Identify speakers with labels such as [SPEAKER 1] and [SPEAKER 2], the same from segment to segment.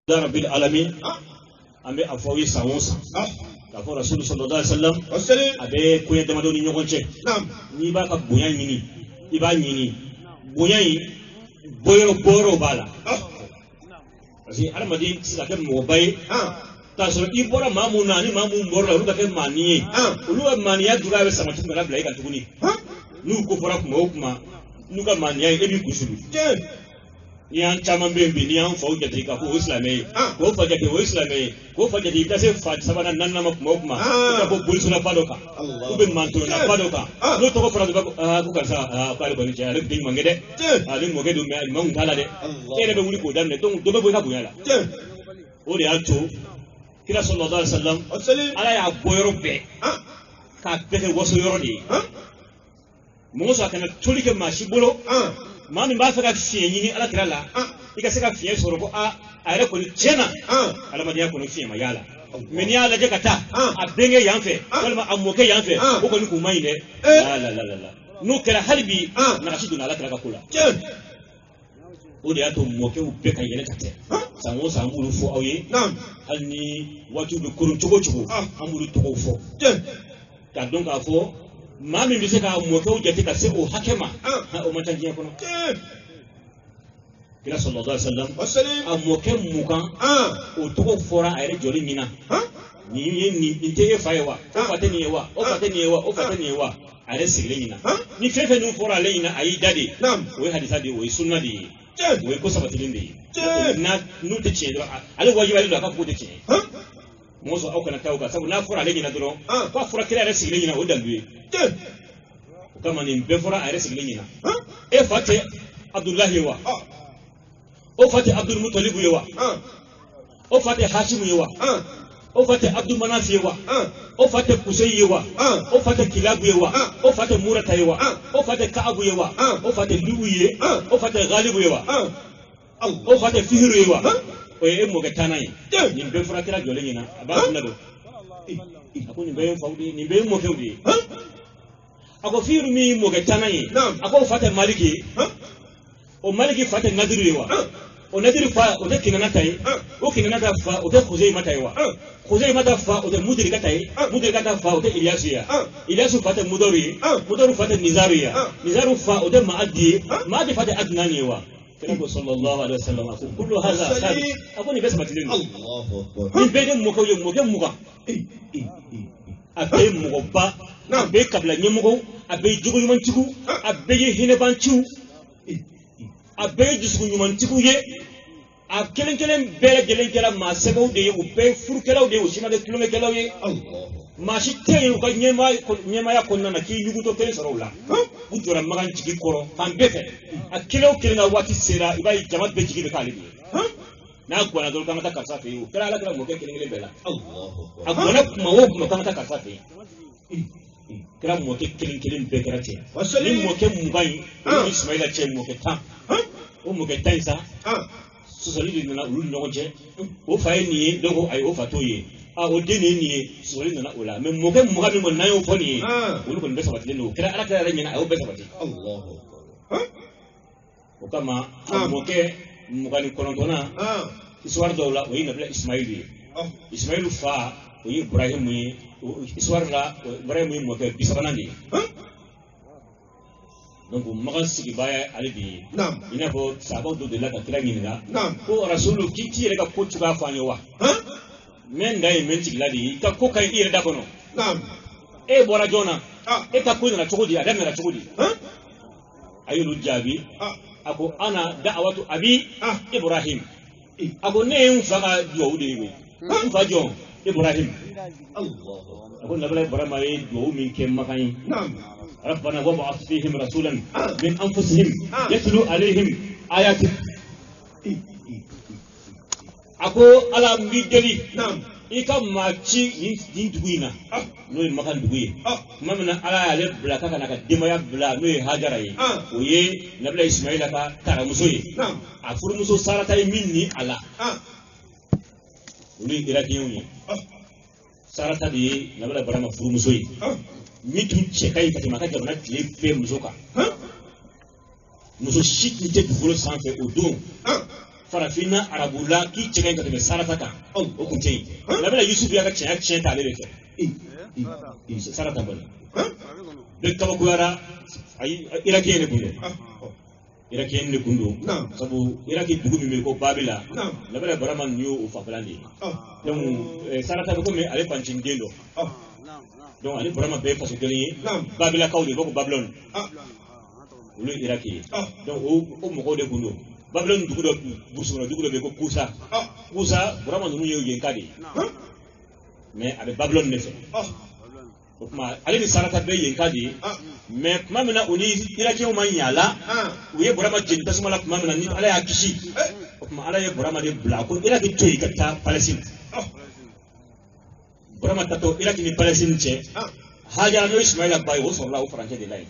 [SPEAKER 1] Rabbil alamin ambe afawi sawonsa kafo rasul sallallahu alaihi wasallam abe kuye dama doni nyogonche ni ba ka bonya nyini iba nyini bonya yi boro bala asi armadi sika ke mo bay ta so ibora mamu nani mamu mboro la ruka ke mani ulu mani ya dura be sama tumba bla ka tuguni nu ko fora kuma okuma nu ka mani ya ebi kusulu ni an caman bɛ yen bi ni an faw jate ka fɔ o silamɛ ye k'o fa jate o ye silamɛ ye k'o fa jate i ka se fa sabanan naaninan ma kuma o kuma i ka bɔ bolisola ba dɔ kan u bɛ mantona ba dɔ kan n'o tɔgɔ fɔra dɔrɔn ko karisa k'ale kɔni cɛ ale bɛ den ɲumankɛ dɛ ale mɔkɛ don mɛ ɲuman kun t'a la dɛ e yɛrɛ bɛ wuli k'o daminɛ donc dɔ bɛ bɔ i ka bonya la o de y'a to kira sallallahu alaihi wasallam ala y'a bɔ yɔrɔ bɛɛ k'a bɛɛ kɛ waso yɔrɔ de ye mɔgɔ sɔrɔ a kana toli kɛ maa si bolo maa min b'a fɛ ka fiɲɛ ɲini ala kira la i ka se ka fiɲɛ sɔrɔ ko a yɛrɛ kɔni tiɲɛna adamadenya kɔni fiɲɛ ma y'a la mɛ n'i y'a lajɛ ka taa a bɛnkɛ yan fɛ walima a mɔkɛ yan fɛ o kɔni kun man ɲi dɛ la n'o kɛra hali bi nagasi donna ala kira ka ko la o de y'a to mɔkɛw bɛɛ ka yɛlɛ ka tɛ san o san an b'olu fɔ aw ye hali ni waatiw bɛ koron cogo cogo an b'olu tɔgɔw fɔ k'a dɔn k'a fɔ maa min bɛ se ka mɔkɛw jate ka se o hakɛ ma o man ca diɲɛ kɔnɔ kira sallallahu alaihi wasallam a mɔkɛ mugan o tɔgɔ fɔra a yɛrɛ jɔli min na nin tɛ e fa ye wa o fa tɛ nin ye wa o fa tɛ nin ye wa o fa tɛ nin ye wa a yɛrɛ sigilen ɲina ni fɛn fɛn ninnu fɔra ale ɲina a y'i da de o ye hadisa de ye o ye sunna de ye o ye ko sabatilen de ye n'u tɛ tiɲɛ dɔrɔn ale wajibiyalen don a ka ko tɛ tiɲɛ mɔgɔ sɔrɔ aw kana taa o kan sabu n'a fɔra ale ɲina dɔrɔn k'a fɔra kira yɛrɛ sigilen ɲina o dalu ye o kama nin bɛɛ fɔra a yɛrɛ sigilen ɲina e fa tɛ abdulahi ye wa o fa tɛ abdul mutalibu ye wa o fa tɛ hashimu ye wa o fa tɛ abdul manaf ye wa o fa tɛ kusayi ye wa o fa tɛ kilabu ye wa o fa tɛ murata ye wa o fa tɛ kaabu ye wa o fa tɛ lugu ye o fa tɛ ghalibu ye wa o fa tɛ fihiru ye wa o ye e mɔkɛ tanna ye nin bɛɛ fɔra kira jɔlen ɲina a b'a kunna don a ko nin bɛɛ ye faw de ye nin bɛɛ ye mɔkɛw de ye a ko fihiru min ye mɔkɛ tanna ye a ko o fa tɛ maliki ye o maliki fa tɛ nadiru ye wa o nadiru fa o tɛ kinana ta ye o kinana ta fa o tɛ kuzeyima ta ye wa kuzeyima ta fa o tɛ mudirika ta ye mudirika ta fa o tɛ iliyasu ye iliyasu fa tɛ mudaru ye mudaru fa tɛ nizaru ye nizaru fa o tɛ maadi ye maadi fa tɛ adnani ye wa kira ko sallallahu alaihi wasallam ko kullu hadha sabi ako ni bɛ sabatilen don ni bɛɛ de mɔkɛw ye mɔkɛ mugan a bɛɛ ye mɔgɔba a bɛɛ ye kabila ɲɛmɔgɔw a bɛɛ ye jogo ɲumantigiw a bɛɛ ye hinɛbanciw a bɛɛ ye dusukun ɲumantigiw ye a kelen kelen bɛɛ lajɛlen kɛra maa sɛbɛw de ye u bɛɛ ye furukɛlaw de ye u si ma kɛ tulonkɛkɛlaw ye maa si tɛ yen u ka ɲɛmaya kɔnɔna na k'i yugutɔ kelen sɔrɔ u la u jɔra magan jigi kɔrɔ fan bɛɛ fɛ a kelen o kelen ka waati sera i b'a ye jama bɛɛ jigi bɛ k'ale de ye n'a gɔnna dɔrɔn k'an ka taa karisa fɛ yen o kɛra ala kɛra mɔkɛ kelen kelen bɛɛ la a gɔnna kuma o kuma k'an ka taa karisa fɛ yen kɛra mɔkɛ kelen kelen bɛɛ kɛra ten ni mɔkɛ mugan in o ni Ismaila cɛ mɔkɛ 10 o mɔkɛ 10 in sa sɔsɔli de nana olu ni ɲɔgɔn cɛ o fa ye nin ye donc ayi o fa t'o ye o den de ye nin ye sɔsɔli nana o la mais mɔkɛ mugan min kɔni n'an y'o fɔ nin ye olu kɔni bɛɛ sabatilen don o kɛra ala kɛra yɛrɛ ɲɛna a y'o bɛɛ sabati o kama a mɔkɛ mugan ni kɔnɔntɔnnan histoire dɔw la o ye nabila Ismailu ye Ismailu fa o ye Ibrahimu ye histoire la Ibrahimu ye mɔkɛ 30nan de ye donc magan sigiba ye ale de ye i n'a fɔ sahabaw dɔ delila ka kira ɲininka ko rasulu k'i t'i yɛrɛ ka ko cogoya fɔ an ye wa mɛ n da ye mɛ n jigila de ye i ka ko ka ɲi i yɛrɛ da kɔnɔ e bɔra jɔn na e ka ko nana cogo di a daminɛna cogo di a y'olu jaabi a ko ana da'awatu abi Ibrahim a ko ne ye n fa ka duwawu de ye n fa jɔn Ibrahim a ko nabila Ibrahima ye duwawu min kɛ makan ye ربنا وابعث فيهم رسولا من انفسهم يتلو عليهم آياتك ako ala mbi deli i ka maa ci nin dugu in na n'o ye makan dugu ye tuma min na ala y'ale bila ka kana ka denbaya bila n'o ye hajara ye o ye nabila Ismaila ka taramuso ye a furumuso sarata ye min ni a la olu ye irakiyɛnw ye sarata de ye nabila Ibrahima furumuso ye min tun cɛ ka ɲi ka tɛmɛ a ka jamana tile bɛɛ muso kan muso si tun tɛ dugukolo sanfɛ o don farafina arabula ki cɛgɛ ka tɛmɛ sarata kan o kun tɛ yen labɛnna yusufu y'a ka tiɲɛ ta ale de fɛ sarata bali bɛɛ kabakoyara irakiyɛn de kun don irakiyɛn de kun don sabu iraki dugu min bɛ yen ko babila labɛnna barama ninnu y'o fanfɛla de ye donc sarata bɛ komi ale fancinin den dɔ donc ale barama bɛɛ ye faso kelen ye babilakaw de b'a ko babilɔni olu ye iraki ye donc o mɔgɔw de kun don babilɔni dugu dɔ burusukɔnɔ dugu dɔ bɛ yen ko kusa barama ninnu ye yen ka de ye mais a bɛ babilɔni de fɛ o tuma ale ni sarata bɛɛ yen ka de ye mais tuma min na u ni irakiyɛnw ma ɲɛ a la u ye barama jeni tasuma la tuma min na ni ala y'a kisi o tuma ala ye barama de bila ko iraki to yen ka taa palestine barama tatɔ iraki ni palestine cɛ hajara n'o ye ismaila ba ye o sɔrɔla o farancɛ de la yen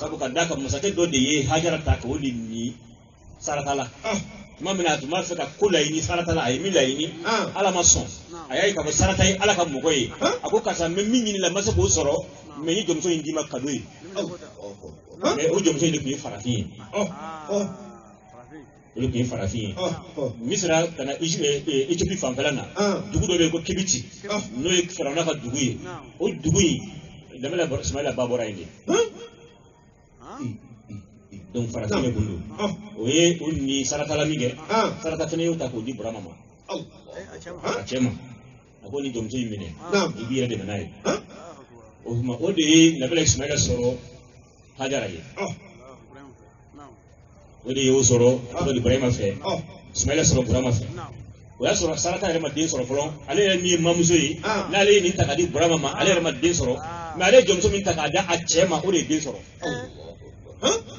[SPEAKER 1] sabu ka d'a kan masakɛ dɔ de ye hajara ta k'o de ni sarata la tuma min na a tun b'a fɛ ka ko laɲini sarata la a ye min laɲini ala ma sɔn a y'a ye k'a fɔ sarata ye ala ka mɔgɔ ye a ko karisa n bɛ min ɲini la n ma se k'o sɔrɔ mais n ye jɔnmuso in d'i ma kado ye mais o jɔnmuso in de tun ye farafin ye olu tun ye farafin ye misira ka na Éthiopie fanfɛla na dugu dɔ bɛ yen ko kibiti n'o ye firawuna ka dugu ye o dugu in damela ismaila ba bɔra yen de donc farafin de kun don o ye o ni saratala min kɛ sarata fana y'o ta k'o di burama ma a cɛ ma a ko ni jɔnmuso in minɛ i b'i yɛrɛ dɛmɛ n'a ye o tuma o de ye nabila ismaila sɔrɔ hajara ye o de y'o sɔrɔ a tɔgɔ di burama fɛ ismaila sɔrɔ burama fɛ o y'a sɔrɔ sarata yɛrɛ ma den sɔrɔ fɔlɔ ale yɛrɛ min ye mamuso ye n'ale ye nin ta k'a di burama ma ale yɛrɛ ma den sɔrɔ mais ale ye jɔnmuso min ta k'a di a cɛ ma o de ye den sɔrɔ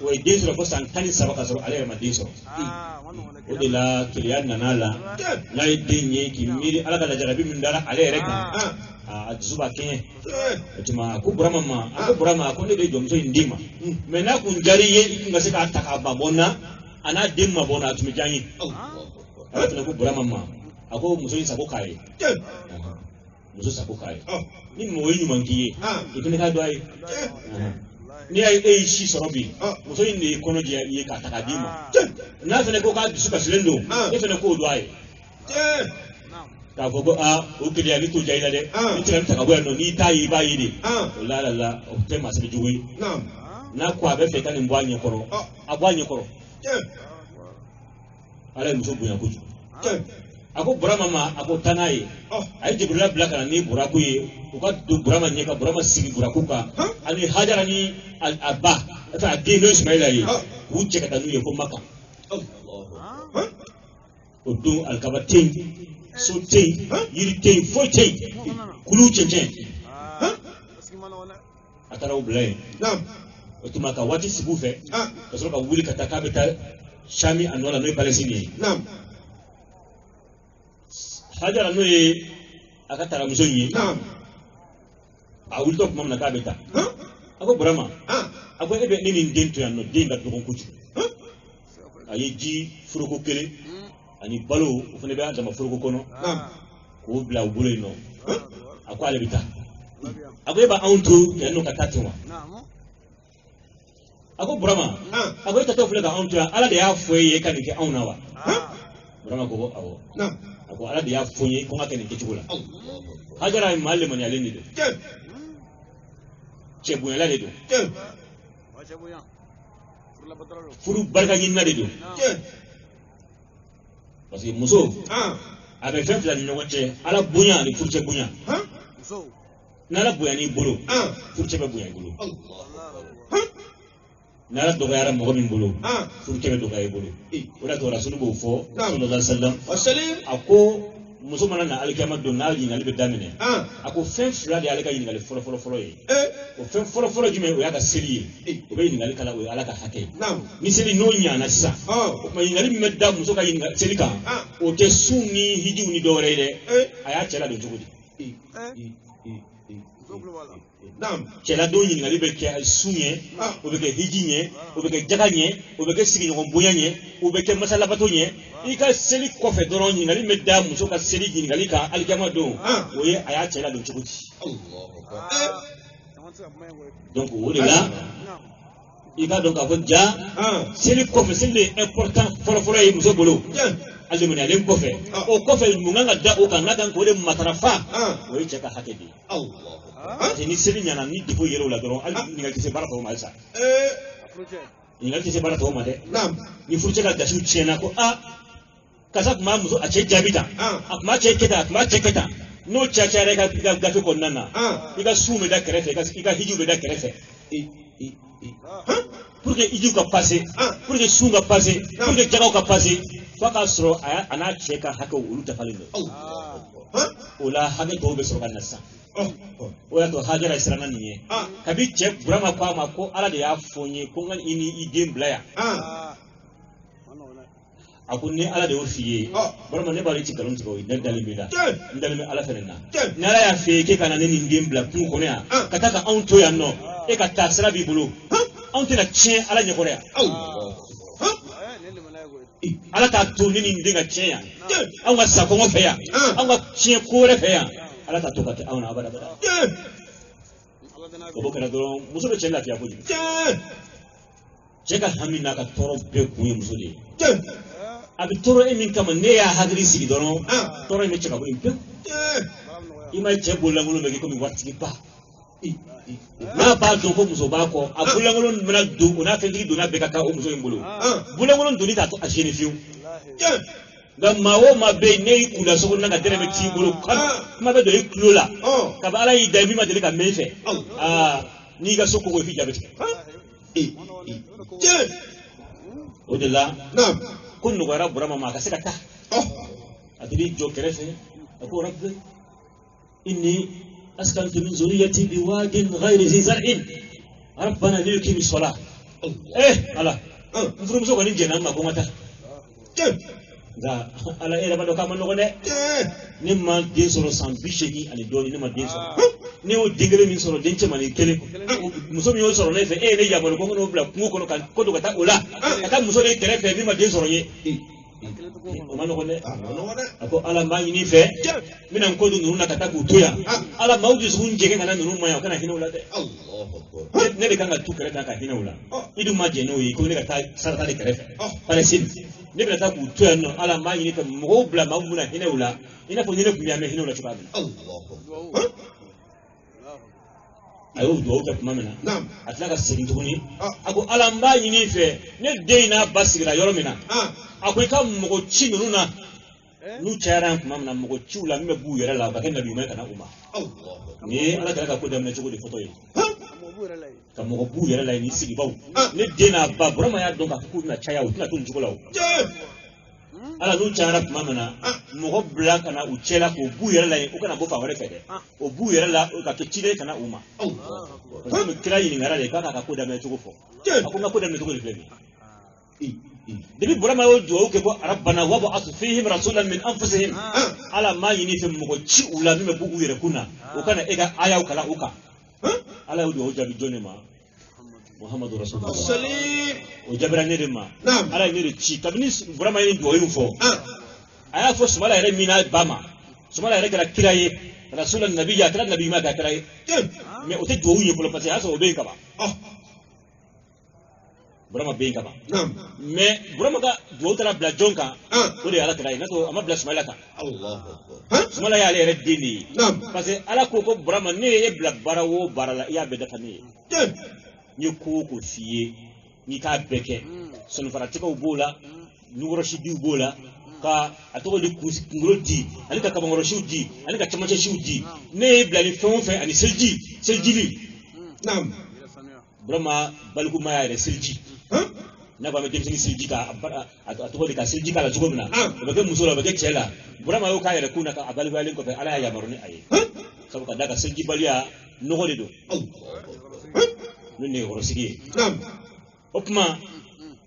[SPEAKER 1] o ye den sɔrɔ fo san 13 ka sɔrɔ ale yɛrɛ ma den sɔrɔ o de la keleya nana la n'a ye den ye k'i miiri ala ka lajarabi min dara ale yɛrɛ kan a dusu b'a kɛɲɛ o tuma a ko burama ma a ko burama a ko ne de ye jɔnmuso in d'i ma mais n'a kun diyara i ye i kun ka se k'a ta k'a ba bɔ n na a n'a den ma bɔ n na a tun bɛ diya n ye ala fana ko burama ma a ko muso in sago k'a ye muso sago k'a ye ni mɔgɔ ye ɲuman k'i ye i fana k'a dɔn a ye n'i y'a ye e ye si sɔrɔ bi muso in de ye kɔnɔ jɛ i ye k'a ta k'a d'i ma n'a fana ko k'a dusu kasilen don e fana k'o dɔn a ye k'a fɔ ko o keleya ni t'o diya i la dɛ ni tɛgɛ ta ka bɔ yan nɔ n'i t'a ye i b'a ye de o la o tɛ masiri jugu ye n'a ko a bɛ fɛ ka nin bɔ a ɲɛkɔrɔ a bɔ a ɲɛkɔrɔ ala ye muso bonya kojugu a ko burama ma a ko taa n'a ye a ye jibrila bila ka na ni buraku ye u ka don burama ɲɛ ka burama sigi buraku kan ani hajara ni a ba a den n'o ye ismaila ye k'u cɛ ka taa n'u ye ko maka o don alikaba tɛ yen so tɛ yen yiri tɛ yen foyi tɛ yen kulu cɛncɛn a taara o bila yen o tuma ka waati sigi u fɛ ka sɔrɔ ka wuli ka taa k'a bɛ taa sami a nɔ la n'o ye palestine ye hajara n'o ye a ka tagamuso in ye a wulitɔ tuma min na k'a bɛ taa a ko burama a ko e bɛ ne ni n den to yan nɔ den ka dɔgɔ kojugu a ye ji foroko kelen ani balo o fana bɛ a dama foroko kɔnɔ k'o bila u bolo yen nɔ a ko ale bɛ taa a ko e b'anw to yan nɔ ka taa ten wa a ko burama a ko e tatɔ filɛ ka anw to yan ala de y'a fɔ e ye ka nin kɛ anw na wa burama ko awɔ a ko ala de y'a fɔ n ye ko n ka kɛ nin kɛcogo la hajara ye maa lemaniyalen de don cɛ bonyala de don furu barika ɲinina de don parce que muso a bɛ fɛn fila ni ɲɔgɔn cɛ ala bonya ani furucɛ bonya n'ala bonya n'i bolo furucɛ bɛ bonya i bolo n'ala dɔgɔyara mɔgɔ min bolo furucɛ bɛ dɔgɔya i bolo o de y'a to rasulu b'o fɔ sallallahu alaihi wasallam a ko muso mana na alikiyama don n'a ɲininkali bɛ daminɛ a ko fɛn fila de y'ale ka ɲininkali fɔlɔ ye o fɛn fɔlɔ jumɛn o y'a ka seli ye o bɛ ɲininkali kala o ye ala ka hakɛ ye ni seli n'o ɲana sisan o tuma ɲininkali min bɛ da muso ka seli kan o tɛ sun ni hijiw ni dɔwɛrɛ ye dɛ a y'a cɛla don cogo di cɛladon ɲininkali bɛ kɛ sun ye o bɛ kɛ hiji ɲɛ o bɛ kɛ jaga ɲɛ o bɛ kɛ sigiɲɔgɔn bonya ɲɛ o bɛ kɛ masalabato ɲɛ i ka seli kɔfɛ dɔrɔn ɲininkali bɛ da muso ka seli ɲininkali kan alikiyama don o ye a y'a cɛla don cogo di donc o de la Il va donc avoir déjà. C'est le coffre, c'est l'important. Fora et Mousso Bolo. Alimoni alem kofe o kofe munganga da o kan nakan ko de matarafa o yi cheka hakedi Allah ni seli nyana ni dipo yero la doron ali ni ngalti se barato ma sa ni ngalti se barato ma de ni furche ka dasu chena ko kasa kuma muso a ce jabita akuma ce keta no chachare ka gafe ko nana iga sume da kerefe iga hiju da kerefe pour que iju ka passer pour que sunga passer pour que jagaw ka passer faka soro ana cheka haka ulu tafalino ola hage to be soro kanasa ola to hajara israna niye kabi che burama kwa mako ala de ya fonye ko ngan ini idem blaya akunne ala de ofiye burama ne bari tikalon tiko idan dalimida ndalimi ala fenena nala ya feke kana ne idem bla kun ko ne kataka on to ya no e ka tasra bi bulu on te la chien ala nyokorea ala ta to ni ndinga chenya anga sakongo feya anga chien kore feya ala ta to ka auna abada bada ko bokera do muso be chenda fiya kuji cheka hamina ka toro be kuyi muso de abi toro e min kama ne ya hadri sigi dono toro e me cheka ko impe ima chebo la ngulo be ko mi watti ba na ba do ko muso ba ko abulangolo mena do ona fendi do na be ka o muso imbulu bulangolo do ni ta to ashini fiu ga mawo mabe ne kula so na ga tere me ti bulu kan ma be do iklola ka ba ala yi da mi ma dele ka menfe ni ga soko ko fi jabe o de la kun no gara burama ma ka seka ta adiri jo kerefe ko rabbi inni أسكنت من ذريتي بواد غير ذي زرع ربنا ليقيم الصلاة الله نفرم زوجة نجينا ما كومتا ذا على إيه لما دوكا من نقول نما دين سورو سامبيشي أني دوني نما دين سورو نيو دينغري من سورو دين تماني كله مسوم يو سورو نفه نيجي أبغى نقول نقول نقول كونو كان كودو كتا أولا كتا مسوم نيجي كره نما دين سورو يه Omano kone, ako ala mangi ni fe, mina mkodo nuru na kataku tuya, ala maudi sunje kena nuru maya kana hina ula de. Ne de kanga tu kere taka hina ula. Idu maje no yi ko ne kata sarata de kere fe. Palestine. Ne be ta ku tuya no ala mangi ni fe mo bla mamu na hina ula. Ina ko ne ku mi ame hina ula chuka. Ayo do ka mamena. Atlaka singtuni. Ako ala mangi ni fe, ne de na basigira yoromina. Akwai kan mugo ci nuna nu charan kuma na mugo ci ula me bu yere la ba kan nabi mai kana umma ne ala ka ko da me ci ko di foto yi ka mugo bu yere la ni sigi baw ne dena ba burama ya don ka ku na chaya u tuna tun ci ko lawo ala nu charan kuma na mugo bla kana u chela ko bu yere la o kana bo fa wore fede o bu yere la ka to ci de kana umma ko me kira yi ngara le ka ko da me ci ko fo akuna ko da me ci ko di flemi Debi burama yo duwa ke ko rabbana wa ba'ath fihim rasulan min anfusihim ala ma yini fi mugo ci ula mi bugu yere kuna o kana ega aya kala uka ala yo duwa jabi jone ma Muhammadu Rasulullah o jabra ne de ma ala ne de ci tabni burama yini duwa yu fo aya fo sumala yere mina bama sumala yere kala kiraye rasulan nabiyya kala nabi ma ka kiraye me o te duwa yu ko pasi aso o be ka ba Burama being kaba. Me Burama ka duotara bla jonka. Ode ala krai na to ama bla smala ka. Allah. Smala ya le dini. Parce ala ko ko Burama ne e bla barawo barala ya be dafa ne. Ni ko fiye ni ka beke. Son faratika ubola nugoro shidi ubola ka atoko de ngoro di ali ka kabangoro shudi ali ka chamacha shudi ne bla ni fonfe ani seljili. Nam. Burama balku maya re selji. Na ba me dem silji ka atoko de ka silji ka la jugo mina ba ke musoro ba ke chela burama yo ka yere kuna ka agali walen ko ala ya maruni ayi sabu ka daga silji balia no gole do nune goro sigi opma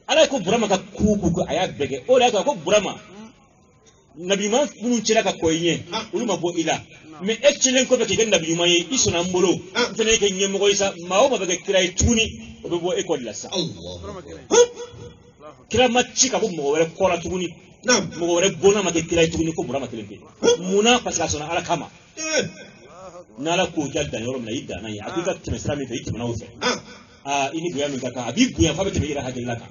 [SPEAKER 1] ala ko burama ka ku aya bege o la ko burama nabi ma bunu chela ka koyenye uluma bo ila me excellent ko be ke nabi ma yi isona mbolo fene ke nyemo ko isa mawo ma be kirai tuni o be bo école la sa kira matchi ka bo mo were kola tuni mo were bona ma ke kirai tuni ko burama kelembe muna parce que sona ala kama nala ko jalda yorom na yidda na ya akika timesra mi fe itimna ufe ini buya min kaka abi buya fa bete ira hakilla ka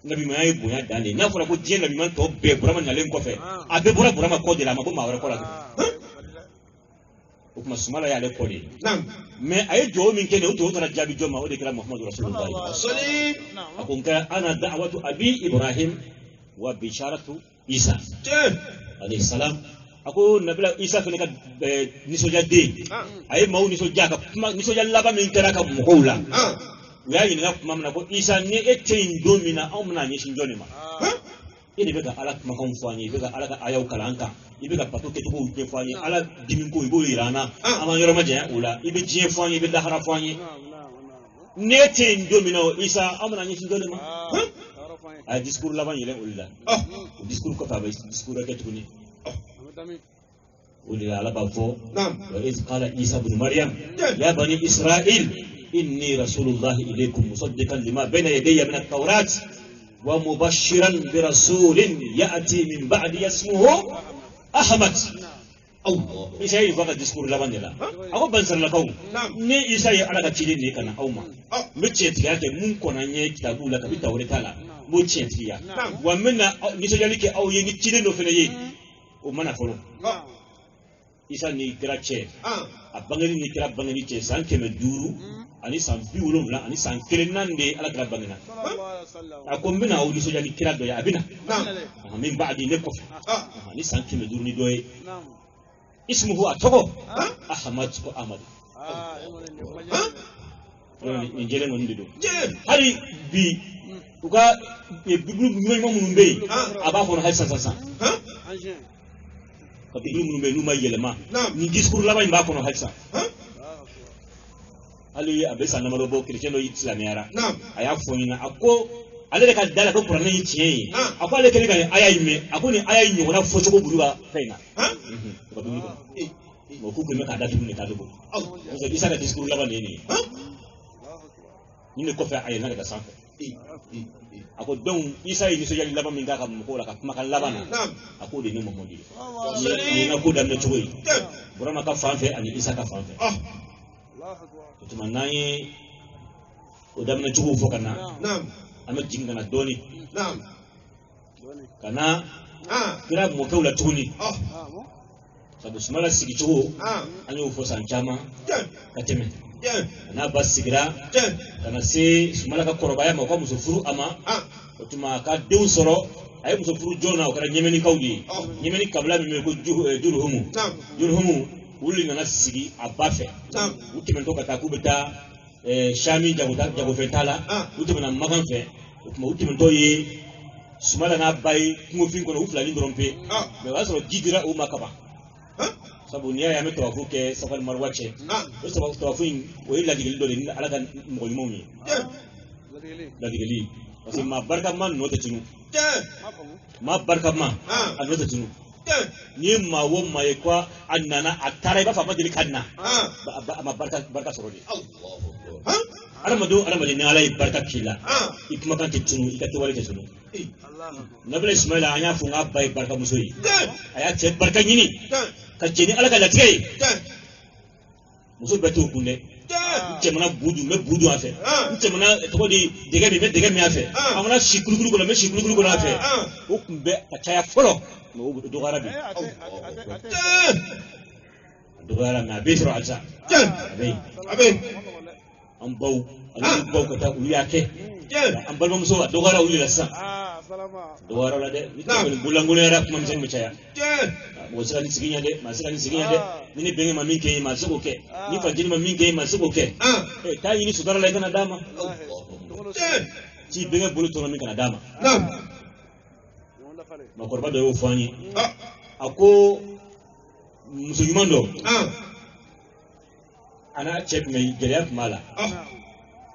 [SPEAKER 1] nabi ma yi buya dane na fura ko je nabi man to be burama nyalen ko fe abe burama ko de la ma bo ma wara ko la o kuma sumala ya le ko de mais ay jo min kene o to tara jabi jo ma o de kala muhammadu rasulullah sallallahu akon ka ana da'watu abi ibrahim wa bisharatu isa alayhi salam ako nabila isa fene ka nisoja de ay maw nisoja ka nisoja laba min kera ka mukola ya yin na kuma na ko isa ne etin domina amna ne shin joni ma ini bega ala kuma kon fani bega ala ka ayaw kalanka ibega pato ke to ke fani ala dimin ko ibo irana ama yoro maje ula ibe jien fani ibe dahara fani ne etin domina isa amna ne shin joni ma a discours laban yele ulla discours ko fa ba discours ke tuni ولله على بافو وإذ قال عيسى بن مريم يا بني إسرائيل إني رسول الله إليكم مصدقا لما بين يدي من التوراة ومبشرا برسول يأتي من بعد اسمه أحمد الله عيسى يفقد ديسكور لبان يلا أقول بنصر لكم ني عيسى على كتير ني كنا أوما متشيت يا كم كنا ني كتابو لك بتوري تلا متشيت يا ومنا نسجلك أو ينتشيل نوفني ومنا فلو isa ni kira che abangani ni kira bangani che san keme duru ani san biwulum la ani san kelenande ala kira bangana akombina o diso jani kira do ya abina min ba'di ne ko ani san keme duru ni doye ismuhu atoko ahmad ko ahmad ni jele no ndido hari bi uga bibulu mo munumbe aba ko hal san parce que nous nous mayelema ni discours là-bas il va qu'on a ça ali abesa na marobo chrétien do islamiara aya fonina ako ale ka dala ko prana yi tie ako ale kele ka aya ime ako ni aya nyi wona fo choko buruga faina ko dum ko mo ku be ka datu ni ka do ko so isa ka discours là-bas ni ne ko fa aya na ka sanko ako don isa yi so yali laba min ga ka ko la ka makan labana ako de ni mo modi ni na ko dan de choyi burama ka fanfe ani isa ka fanfe to manai o dam na chugo fo kana ama jinga na doni kana kira mo ka ula tuni sabu sumala sigi chugo anyo fo san chama kateme na basigira kana se sumala ka korobaya ma ko musufuru ama otuma ka dew soro ay musufuru jona o kala nyemeni kawdi nyemeni kabla mi ko jurhumu wuli na sigi abafe utime to kata kubeta shami jago fetala utime na maganfe utuma utime to yi sumala na bay ko fin ko ufla ni drompe me wasoro jidira o makaba sabu niya ya meto afuke safal marwache sabu tawafin o illa digil do ni alaga mo yimomi la digili parce ma barka man no te tunu ma barka ma an no te tunu ni ma wo ma e kwa annana atara ba fa ba dili kanna ma barka sorodi aramadu ni alai barka kila ikuma kan te tunu ikati wale te tunu nabila ismaila anya funga bai barka musoi aya te barka nyini kajeni alaka la tey muso beto kunde cemana budu me budu afe cemana to di dege mi afe amana shikulu ko me shikulu ko afe o kumbe akaya folo no do garabi do gara na betro alsa abe am baw ko ta uyake am balma muso do gara uyi la sa do gara la de ni ko bulangule ra kuma msen mi chaya wosira ni siginya de masira ni siginya de ni benge mamin ke masuko ke ni fajini mamin ke masuko ke ta yini sudara la kana dama ci benge bulu to mamin kana dama makorba do fani ako musulmando ana check me geriat mala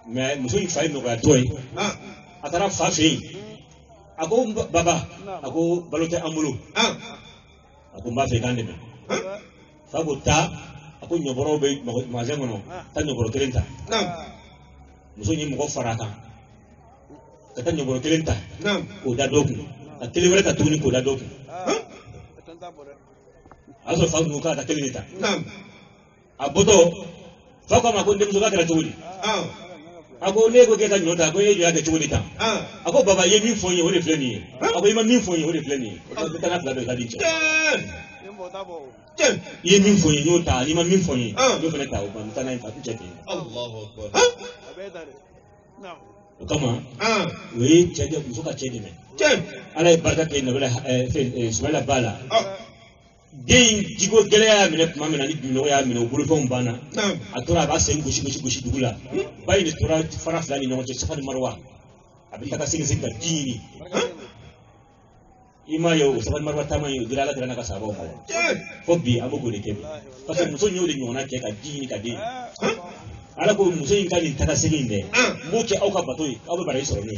[SPEAKER 1] me musul fay no ga toy atara fa fe ako baba ako balote amulu ako mba fe kande me fago ta ako nyoboro be mazengo no ta nyoboro kelenta muso nyi mo faraka ta nyoboro kelenta ko da doku ta telewele ka tuni ko da doku aso fago ka ta kelenta aboto fago ma ko ndem so ka kra tuli ako ne ko keta nyota ko yejo yake chukuli ta ako baba ye min fonye wole fleni ako ima min fonye wole fleni ko tana fla be kadi cho ye min fonye nyota ima min fonye yo fene ta ko tana in fatu chete Allahu akbar kama we chede musoka chede me ala barka ke na bala subala bala den jigo gelaya mine kuma mina ni duno ya mine bulu fon bana atora ba sen gushi dugula bayi ni tora fara flani no je safari marwa abin taka singi singa dini ima yo safari marwa tama yo dilala kana ka sabo ko fobi abugo de kebe parce que muso nyole nyona ke ka dini ka dini ala ko muso yin kan taka singi ne mo ke auka batoi abu bare soro ne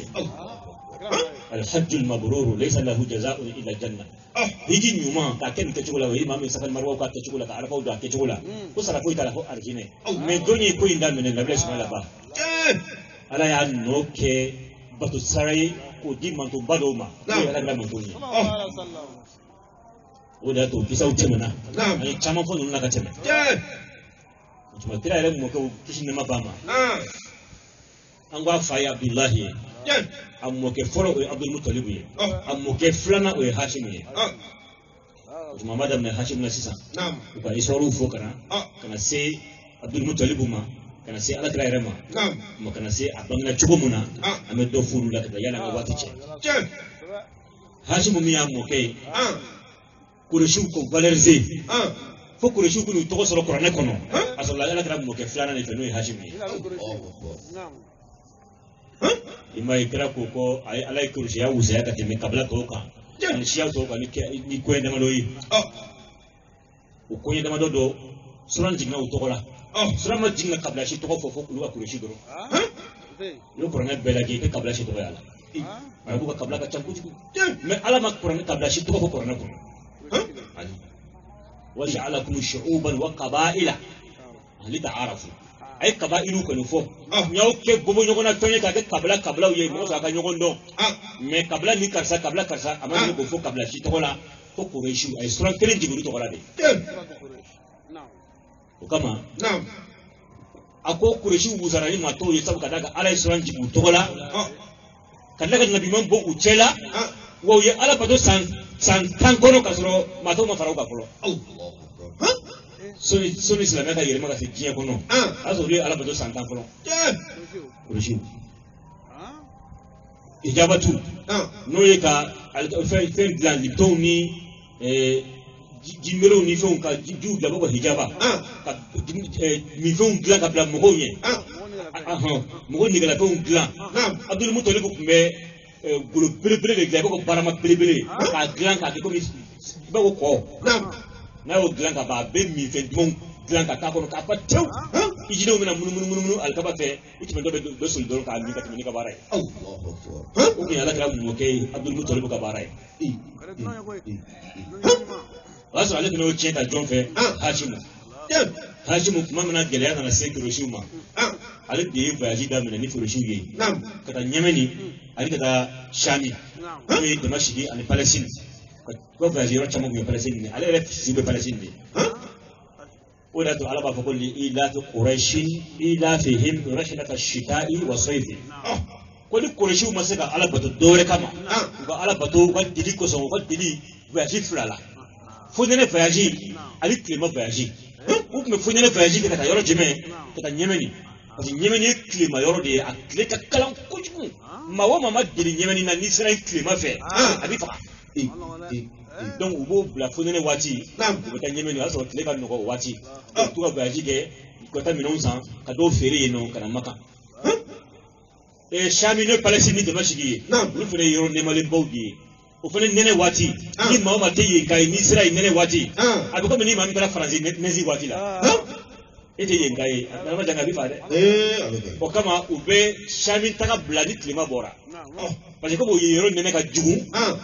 [SPEAKER 1] الحج المبرور ليس له جزاء الا الجنه يجي نيوما كاكن كتشولا وي مامي سفر مروه كتشولا كعرفوا دا كتشولا وصرا كوي تلا فو ارجينه من دوني كوي ندا من النبي صلى الله عليه وسلم ala ya noke batu sarai ko di mantu badoma ya ala mantuni oda to kisa utemana ani chama fo nuna ka teme tuma tira ile mo ko kishin ma bama angwa faya abdullahi amoke foro Abdul Muttalib ye amoke flana o Hashim ye tuma madam na Hashim na sisa ko isoru fo kana se Abdul Muttalib ma kana se ala kira rema ma kana se abangna chugumuna ame do furu la kada yana ga wati ce Hashim mi amoke kureshu ko valoriser fo kureshu ko to ko soro Qur'an kono asalla ala kira moke flana ne feno Hashim ye ima ikira ko ay alay kursi ya wusa ya kateme kabla to ka ni siya to ka ni ko ndama do yi o ko ndama do suran jinga o to kola suran ma jinga kabla shi to ko fofo ku kursi do yo Qur'an bela ke kabla shi to yala ay bu ka kabla ka champu me ala ma Qur'an kabla shi to ko Qur'an ko wa ja'alakum shu'uban wa qaba'ila li ta'arafu ay kabailu ko no fo nyaw ke gobo nyogona tonye ka ke kabla uye mo sa ka nyogondo me kabla ni karsa amana ko fo kabla shi tokola ko kureshu ay sura kelen jiburu tokola de o kama ako kureshu buzara ni mato ye sabu kadaga ala sura jibu tokola kadaga nabi man bo uchela wo ye ala pato san tan kono kasoro mato ma farauka polo soni silamɛ ka yɛlɛma ka se diɲɛ kɔnɔ a sɔrɔ olu ye ala bato san 10 fɔlɔ kurusiw hijabatu n'o ye ka fɛn dilan liptɔnw ni jimerew ni fɛnw ka jiw bila ko hijaba ka minfɛnw dilan ka bila mɔgɔw ɲɛ mɔgɔw negelafɛnw dilan Abdul Muttalib tun bɛ golo belebele de dilan i b'a fɔ barama belebele k'a dilan k'a kɛ komi i b'a fɔ kɔ n'a y'o dilan ka ban a bɛ minfɛn dumanw dilan ka k'a kɔnɔ k'a fa tewu ijidenw bɛna munumunu alikaba fɛ i tɛmɛtɔ bɛ soli dɔrɔn k'a min ka tɛmɛ ni ka baara ye o tun ye ala kɛra mɔkɛ ye Abdul Muttalib ka baara ye o y'a sɔrɔ ale fana y'o tiɲɛ ta jɔn fɛ Hashimu tuma min na gɛlɛya nana se Kuresiw ma ale de ye voyage daminɛ ni Kuresiw ye ka taa Yemeni ani ka taa Shami n'o ye Damasiki ani Palestine ko voyage yɔrɔ caman kun ye Palestine ale yɛrɛ si bɛ Palestine de o de y'a to Ala b'a fɔ ko li'ilafi Quraishin ilafihim rihlata shita'i wa sayfi ko ni Kuresiw ma se ka Ala bato dɔwɛrɛ kama u ka Ala bato u ka deli kosɔn u ka deli voyage fila la fonɛnɛ voyage ani tilema voyage u tun bɛ fonɛnɛ voyage kɛ ka taa yɔrɔ jumɛn ka taa Yemeni parce que Yemeni ye tilema yɔrɔ de ye a tile ka kalan kojugu maa o maa ma deli Yemeni na n'i sera yen tilema fɛ a b'i faga donc u b'o bila fonɛnɛ waati u bɛ taa Yemeni o y'a sɔrɔ tile ka nɔgɔ o waati u bɛ to ka voyage kɛ u ka taa minɛnw san ka dɔw feere yen nɔ ka na Maka Shami n'o ye Palestine ni Damasiki ye olu fana ye yɔrɔ nɛɛmalenbaw de ye o fana nɛnɛ waati ni maa o maa tɛ yen ka ye n'i sera yen nɛnɛ waati a bɛ komi ni maa min taara Faransi nɛzi waati la e tɛ yen ka ye adama jan a bɛ fa dɛ o kama u bɛ Shami taga bila ni tilema bɔra parce que comme o ye yɔrɔ nɛnɛ ka jugu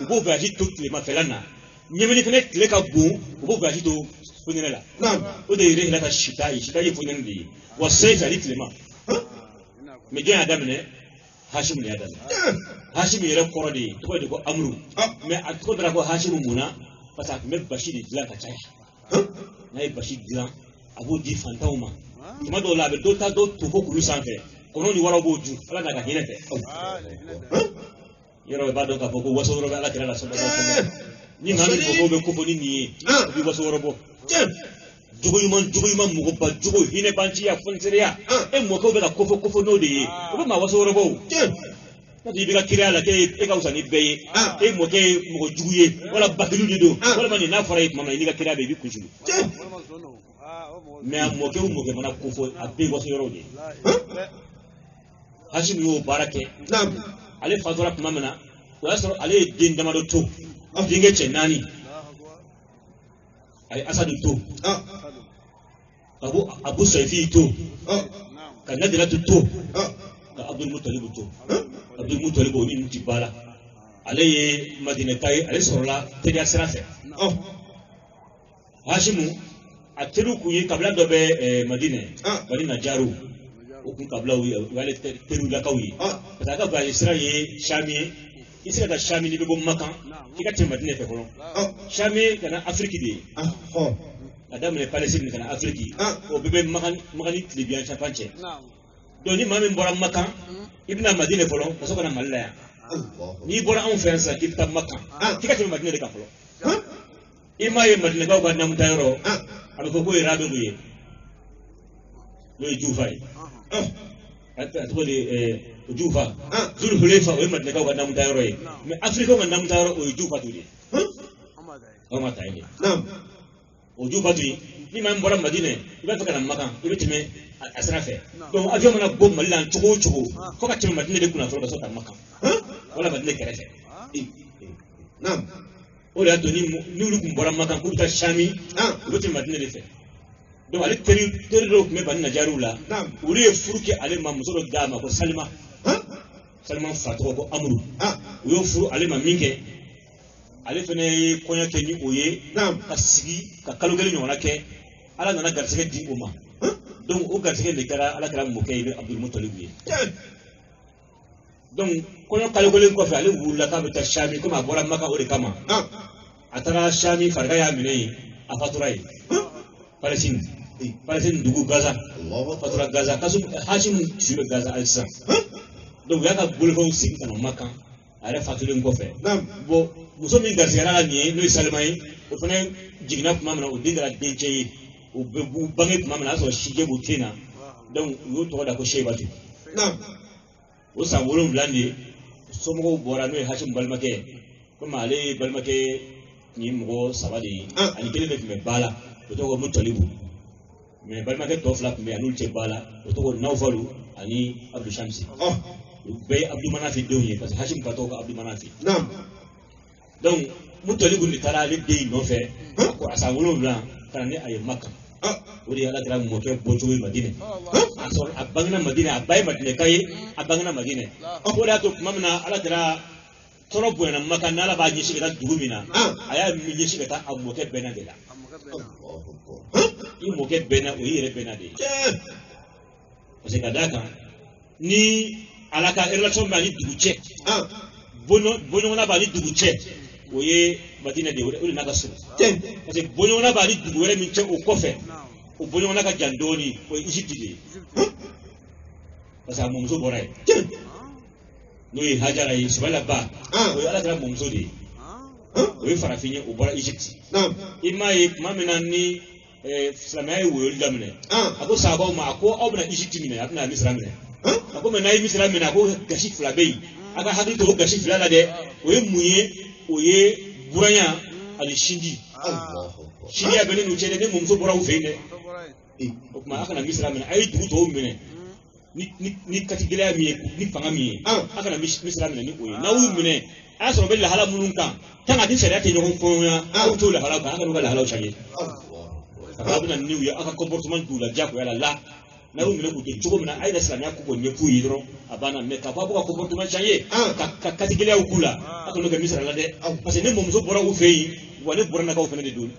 [SPEAKER 1] u b'o voyage to tilemafɛla na Yemeni fana tile ka bon u b'o voyage to fonɛnɛ la o de ye rihlata shita'i ye fonɛnɛ de ye wa sayfi ani tilema mais jɔn y'a daminɛ Hashim de y'a daminɛ Hashim yɛrɛ kɔrɔ de ye tɔgɔ de ko Amru mais a tɔgɔ dara ko Hashim munna parce que a tun bɛ basi de dilan ka caya n'a ye basi dilan a b'o di fantanw ma tuma dɔw la a bɛ dɔ ta dɔ to fo kulu sanfɛ kono ni wara boju ala daga hinete yoro ba do ka foko waso ro ala kira la so ni mami foko be ko foni ni bi waso ro bo jugo yuman mu ba jugo hine banci ya funsiria e mo ko be ka kofo no de o ma waso ro bo na di bi ka kira la ke e ka usani be e mo ke mo juguye wala bagilu de do wala mani na fara mama ni ka kira be bi kuju mais mo ke mana kofo abe waso ro de Hashim yo barake ale fatora kuma mana o yasoro ale din damado to dinge chenani ay asadu to abu saifi to ka nadira to ka abdul muttalib oni ntibala ale ye madina tay ale sorola tedia sirafe Hashimu atiru kuyi kabla dobe madina jaru okun kabla wale teru la kawi parce que ba Israël Shami Israël da Shami ni be bom makan kika te Madina fe kolon Shami kana Afrique de adam le Palestine kana Afrique o bebe makan Libyan chapanche doni mami mbora makan ibna Madina kolon parce que kana malaya ni bora en France ki ta makan kika te Madina de ka kolon ima ye Madina ka ba nam tayro abako ko irabe buye lo jufay atbodi jufa zul hulefa o mat naka wadam tayro e mais afrique o ndam tayro o jufa tudi ama tayni nam o jufa tudi ni man boram madine iba to kana makan ibitime asrafe donc avion mana bom malilan chugo ko ka tim madine de kuna to so ta makan wala madine kerefe nam o la to ni lu kum boram makan ko ta shami ibitime madine de fe donc ale teri do me ban na jarula uri e furuke ale ma muso do dama ko salima fatro ko amru uyo furu ale ma minke ale fene konya ke ni oye ka sigi ka kalogele nyona ke ala nana garsege di oma donc o garsege le kara ala kara mo ke Abdul Muttalib ye donc konya kalogele ko fa ale wula ka beta shami ko ma bora maka o de kama atara shami farga ya mine afatura yi Palestine dugu Gaza fatura Gaza kasu Hashim sube Gaza alisa donc yaka bolfo sigi kana makan ale fatule ko fe bo muso min garsera la ni no salmai o fane jigna kuma mana o dingara denche o bebu bangi kuma mana so shige butina donc yo to da ko shebati o sa wolum blandi so mo bora no Hashim balmake kuma ale balmake ni mo sabadi ani kele me bala o to ko Mutalibu mais balmake to flap me anul che bala o to ko Nawfalu ani Abdou Shamsi be Abdou Manafi dewye parce que Hashim pato ko Abdou Manafi donc Mutalibu ni tara le dey no fe ko asa wolum blan tan ni ay Makka o di ala gram mo ke bojo Madina asol abangna Madina abay Madina kay abangna Madina o da to mamna ala gra toro buena Makka nala ba nyi shiga dugumina aya mi nyi shiga ta amoke benadela i moke bena o yere benade parce que kadaka ni alaka relation ba ni duguche bono na ba ni duguche o ye Madina de o na ka su parce que bono na ba ni dugu were min che o kofe o bono na ka jandoni o Egypte de parce que momzo boray no ye hajara yi subala ba o ala tra momzo de o ye farafinye o bora Egypte ima ye mamena ni Islamai wo damne ako sabo ma ko obna Egypte mine abna Misra mine ako mena yi Misra mine ako gashi flabei aka hadu to gashi flala de o ye muye o ye buranya ali shindi shindi ya bene no chede ne momzo bora wo feine o kuma aka na Misra mine ay du to mine ni katigila mi ni fanga mi aka na Misra mine ni o ye na wu mine aso be la hala munun kan tanga din sharia te nyogon fo ya o to la hala kan aka no la hala chanye abuna niu ya aka comportement dula jako yala la na ru mile ko te jogo mina aida islamia ko nye fu yidro abana me ka babo comportement chanye ka katigile ya kula aka no ga Misra la de parce que ne momzo bora u feyi wala bora na ka o fene de dul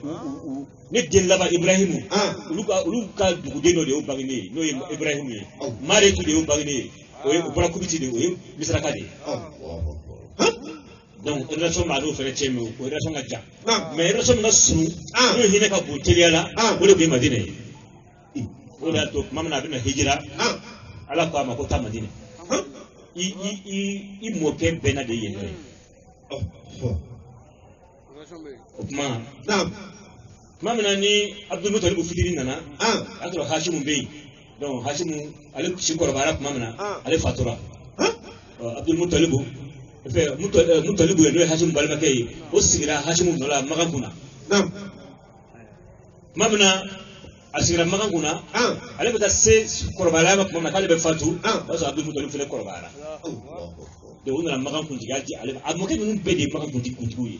[SPEAKER 1] ne den laba Ibrahimu uluka dugu de no de o bagini no Ibrahimu ye mare tu de o bagini o bora kubiti de o Misra ka de donc relation ma do fere chemi ko relation ga ja mais relation na sunu no hine ka bu teliala o le be Madina o da to mamna bina hijira ala ko ama ko ta madina i moke bena de yeno o kuma mamina ni Abdul Muttalib fitiri nana atro Hashim bey donc Hashim ale shinkoro bara mamina ale fatura Abdul Muttalib fe Muttalib no Hashim balma kay o sigira Hashim no la magan kuna mamina asigira magan kuna ale bata se korbala ma mamina kale be fatu waso Abdul Muttalib fele korbala de wona magan kun jigaji ale amoke nun be de magan kun jikuyi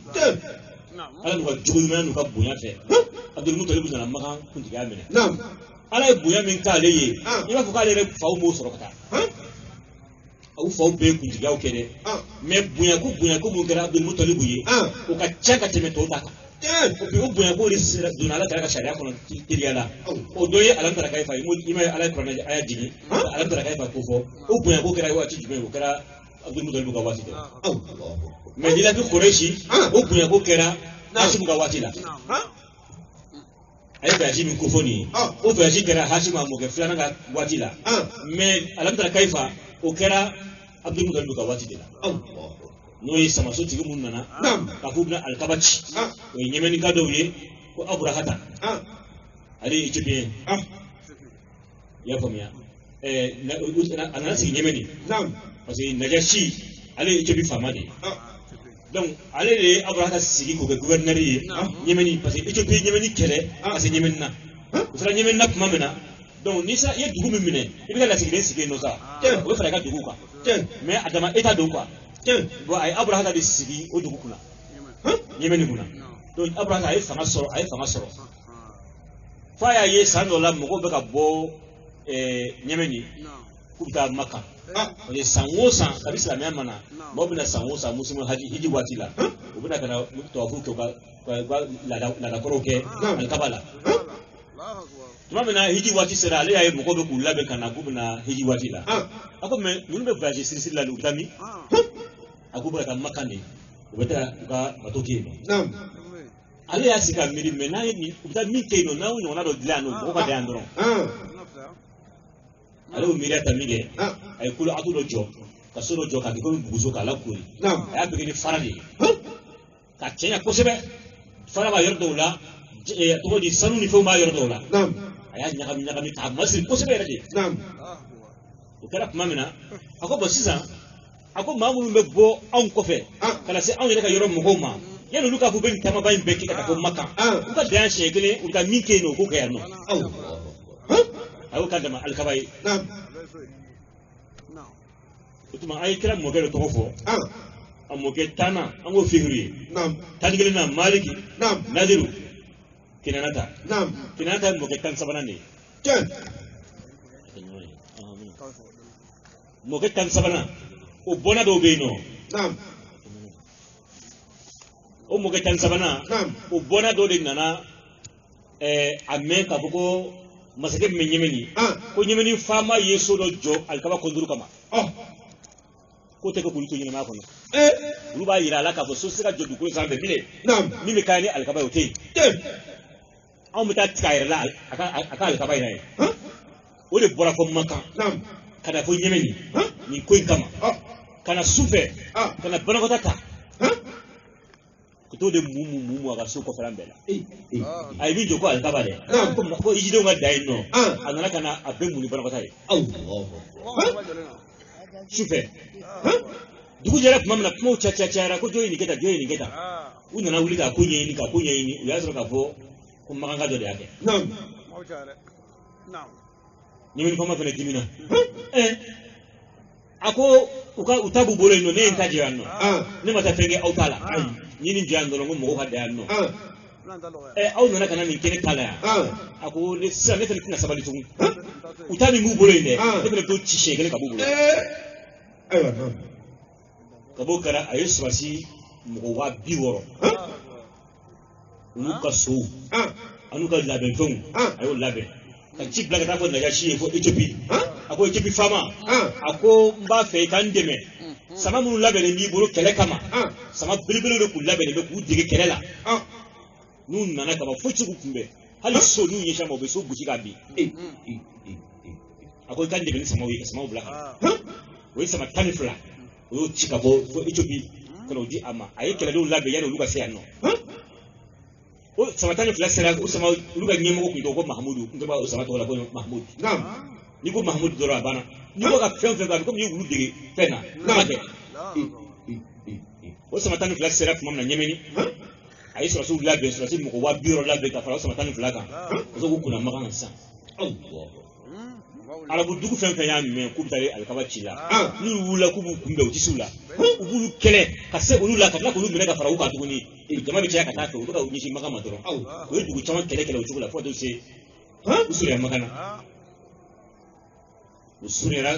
[SPEAKER 1] ala nuka jogo ɲuman nuka bonya fɛ Abdul Muttalib nana makan kuntigiya minɛ ala ye bonya min k'ale ye i b'a fɔ k'ale yɛrɛ faw m'o sɔrɔ ka taa aw faw bɛɛ kuntigiyaw kɛ dɛ mais bonyako mun kɛra Abdul Muttalib ye o ka ca ka tɛmɛ tɔw ta kan o bonyako de donna ala taara ka sariya kɔnɔ teriya la o dɔ ye alam tara kaifa i ma ala ye kuranɛ aya jigin alam tara kaifa ko fɔ o bonyako kɛra waati jumɛn o kɛra Abdul Muttalib ka waati tɛ mais n'i la bi Quraishi o bonyako kɛra Hashim ka waati la a ye voyage min kofɔ nin ye o voyage kɛra Hashim a mɔkɛ filanan ka waati la mais alam tara kaifa o kɛra Abdul Muttalib ka waati de la n'o ye samaso tigi mun nana k'a fɔ u bɛna alikaba ci o ye ɲɛmɛnika dɔw ye ko Aburahata ale ye Éthiopien i y'a faamuya a nana sigi Ɲɛmɛni parce que Najashi ale ye Éthiopie faama de ye donc ale de ye Aburahata sigi k'o kɛ gouverneur ye Ɲɛmɛni parce que Éthiopie ye Ɲɛmɛni kɛlɛ ka se Ɲɛmɛni na o sera Ɲɛmɛni na tuma min na donc n'i sera i ye dugu min minɛ i bɛ ka lasigiden sigi yen nɔ sa o bɛ fara i ka dugu kan mais a dama état don quoi bon a ye Aburahata de sigi o dugu kunna Ɲɛmɛni kunna donc Aburahata a ye fanga sɔrɔ fo a y'a ye san dɔ la mɔgɔw bɛ ka bɔ Ɲɛmɛni k'u bɛ taa Maka parce que san o san kabi silamɛya ma na mɔgɔw bɛ na san o san musulman hiji waati la u bɛ na ka na tubabuw kɛ u ka laadakɔrɔw kɛ alikaba la tuma min na hiji waati sera ale y'a ye mɔgɔw bɛ k'u labɛn ka na k'u bɛ na hiji waati la a ko mais ninnu bɛ voyage sirisiri la u bɛ taa min a k'u bɛ ka taa Maka de u bɛ taa u ka bateau kɛ yen nɔ ale y'a sigi ka miiri mais n'a ye nin u bɛ taa min kɛ yen nɔ n'a y'o ɲɔgɔnna dɔ dilan yan nɔ mɔgɔw ka da yan dɔrɔn ale y'o miiriya ta min kɛ a ye kolo atu dɔ jɔ ka so dɔ jɔ k'a kɛ komi buguso k'a lakori a y'a bɛɛ kɛ ni fara de ye ka cɛɲa kosɛbɛ fara b'a yɔrɔ dɔw la tɔgɔ di sanu ni fɛnw b'a yɔrɔ dɔw la a y'a ɲagami k'a masiri kosɛbɛ yɛrɛ de o kɛra tuma min na a ko bon sisan a ko maa minnu bɛ bɔ anw kɔfɛ ka na se anw yɛrɛ ka yɔrɔ mɔgɔw ma yanni olu k'a fɔ u bɛ nin taamaba in bɛɛ kɛ ka taa fɔ Maka u ka dan siɲɛ kelen u bɛ taa min kɛ yen nɔ u k'o kɛ yan nɔ a y'o ka dama alikaba ye o tuma a ye kira mɔkɛ dɔ tɔgɔ fɔ a mɔkɛ tanna an k'o fihiri ye tani kelen na Maliki Nadiru Kinanata Kinanata ye mɔkɛ tan sabanan de ye mɔkɛ tan sabanan o bɔnna dɔw bɛ yen nɔ o mɔkɛ tan sabanan o bɔnna dɔw de nana a mɛn k'a fɔ ko masakɛ min bɛ Ɲɛmɛni ko Ɲɛmɛni faama ye so dɔ jɔ alikaba kɔnturu kama k'o tɛ kɛ k'olu to ɲɛnamaya kɔnɔ olu b'a yira a la k'a fɔ so tɛ se ka jɔ dugukolo sanfɛ bilen min bɛ k'a ni alikaba ye o tɛ yen anw bɛ taa tigɛ a yɛrɛ la a ka alikaba yɛrɛ ye o de bɔra fɔ Maka ka na fɔ Ɲɛmɛni nin ko in kama ka na sufɛ ka na banakɔta ta ka t'o de mu a ka so kɔfɛla bɛɛ la a ye min jɔ ko alikaba dɛ ko hijidenw ka da yen nɔ a nana ka na a bɛɛ mu ni banakɔta ye sufɛ dugu jɛra tuma min na kumaw cayara ko jɔn ye nin kɛ tan jɔn ye nin kɛ tan u nana wuli k'a ko ɲɛɲini u y'a sɔrɔ k'a fɔ ko maganka dɔ de y'a kɛ Ɲɛmɛni faama fana dimina a ko u ta b'u bolo yen nɔ ne ye n ta jɛ yan nɔ ne ma taa fɛn kɛ aw ta la ni nin jɛ yan dɔrɔn ko mɔgɔw ka da yan nɔ aw nana ka na nin kɛ ne ta la yan a ko sisan ne fana tɛna sabali tugun u ta min b'u bolo yen dɛ ne fana t'o ci siɲɛ kelen ka b'u bolo ka b'o kɛra a ye sɔrɔsi mɔgɔ 60,000 olu ka sow an'u ka labɛnfɛnw a y'o labɛn ka ci bila ka taa fɔ Najashi ye fɔ Éthiopie a ko Éthiopie faama a ko n b'a fɛ i ka n dɛmɛ sama minnu labɛnnen b'i bolo kɛlɛ kama sama belebele de k'u labɛnnen bɛ k'u dege kɛlɛ la n'u nana kama foyi tɛ se k'u kunbɛn hali so n'u ɲɛsin ma u bɛ so gosi k'a bin akwai kan da bin sama bulaka wai sama tanifla o chikabo fo Ethiopia kono di ama ayi kala do labe yana luga sai anno o sama tanifla sera o sama luga nyemo ko ko Mahmudu ngaba o sama to la ko Mahmud
[SPEAKER 2] Naam.
[SPEAKER 1] Ni ko Mahmud dora bana ni ko ka fen ga ko mi wulu dege fena mate o sama tanifla sera kuma na nyemeni ayi sura su labe sura su mo ko wa biro labe ka fara o sama tanifla kan o so ko kuna makan san Allah Arabu dugu fɛn fɛn y'a mɛn k'u bɛ taa alikaba ci la n'u wulila k'u b'u kunbɛn u tisiw la u b'u kɛlɛ ka se olu la ka tila k'olu minɛ ka fara u kan tuguni jama bɛ caya ka taa fɛ u bɛ ka u ɲɛsin Makan ma dɔrɔn u ye dugu caman kɛlɛ o cogo la fo ka t'u se u surunya Makan na u surunyara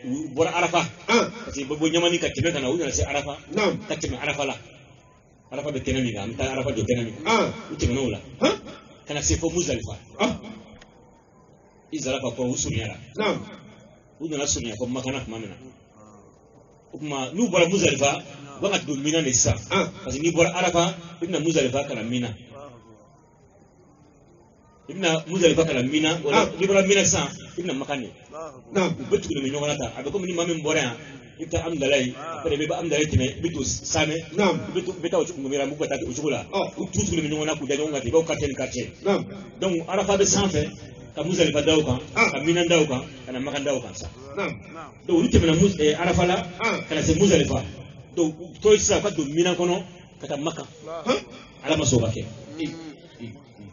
[SPEAKER 1] u bɔra Arafa parce que bɔ ɲamani ka tɛmɛ ka na u nana se Arafa ka tɛmɛ Arafa la Arafa bɛ kɛnɛ min kan an bɛ taa Arafa jɔ kɛnɛ min u tɛmɛna o la ka na se fo Muzalifa Izala fa ko sunyara u nana sunya ko Makana kuma mina kuma n'u bɔra Muzalifa u ka don Mina de sisan parce que n'i bɔra Arafa i bɛna Muzalifa kana Mina i bɛna Muzalifa kana Mina n'i bɔra Mina sisan i bɛna Makan de u bɛ tugu ni ɲɔgɔn na ta a bɛ komi ni maa min bɔra yan i bɛ taa Amudalayi après i bɛ Amudalayi tɛmɛ i bɛ to Samɛ i bɛ taa o cogo min na ka taa o cogo la u tugu ni ɲɔgɔn na k'u da ɲɔgɔn kan ten i b'aw quartier ni quartier donc Arafa bɛ sanfɛ ka Muzalifa daw kan ka Mina daw kan ka na Makan daw kan sa donc olu tɛmɛna Arafa la ka na se Muzalifa donc to sisan ka don Mina kɔnɔ ka taa Makan Ala ma sɔn ka kɛ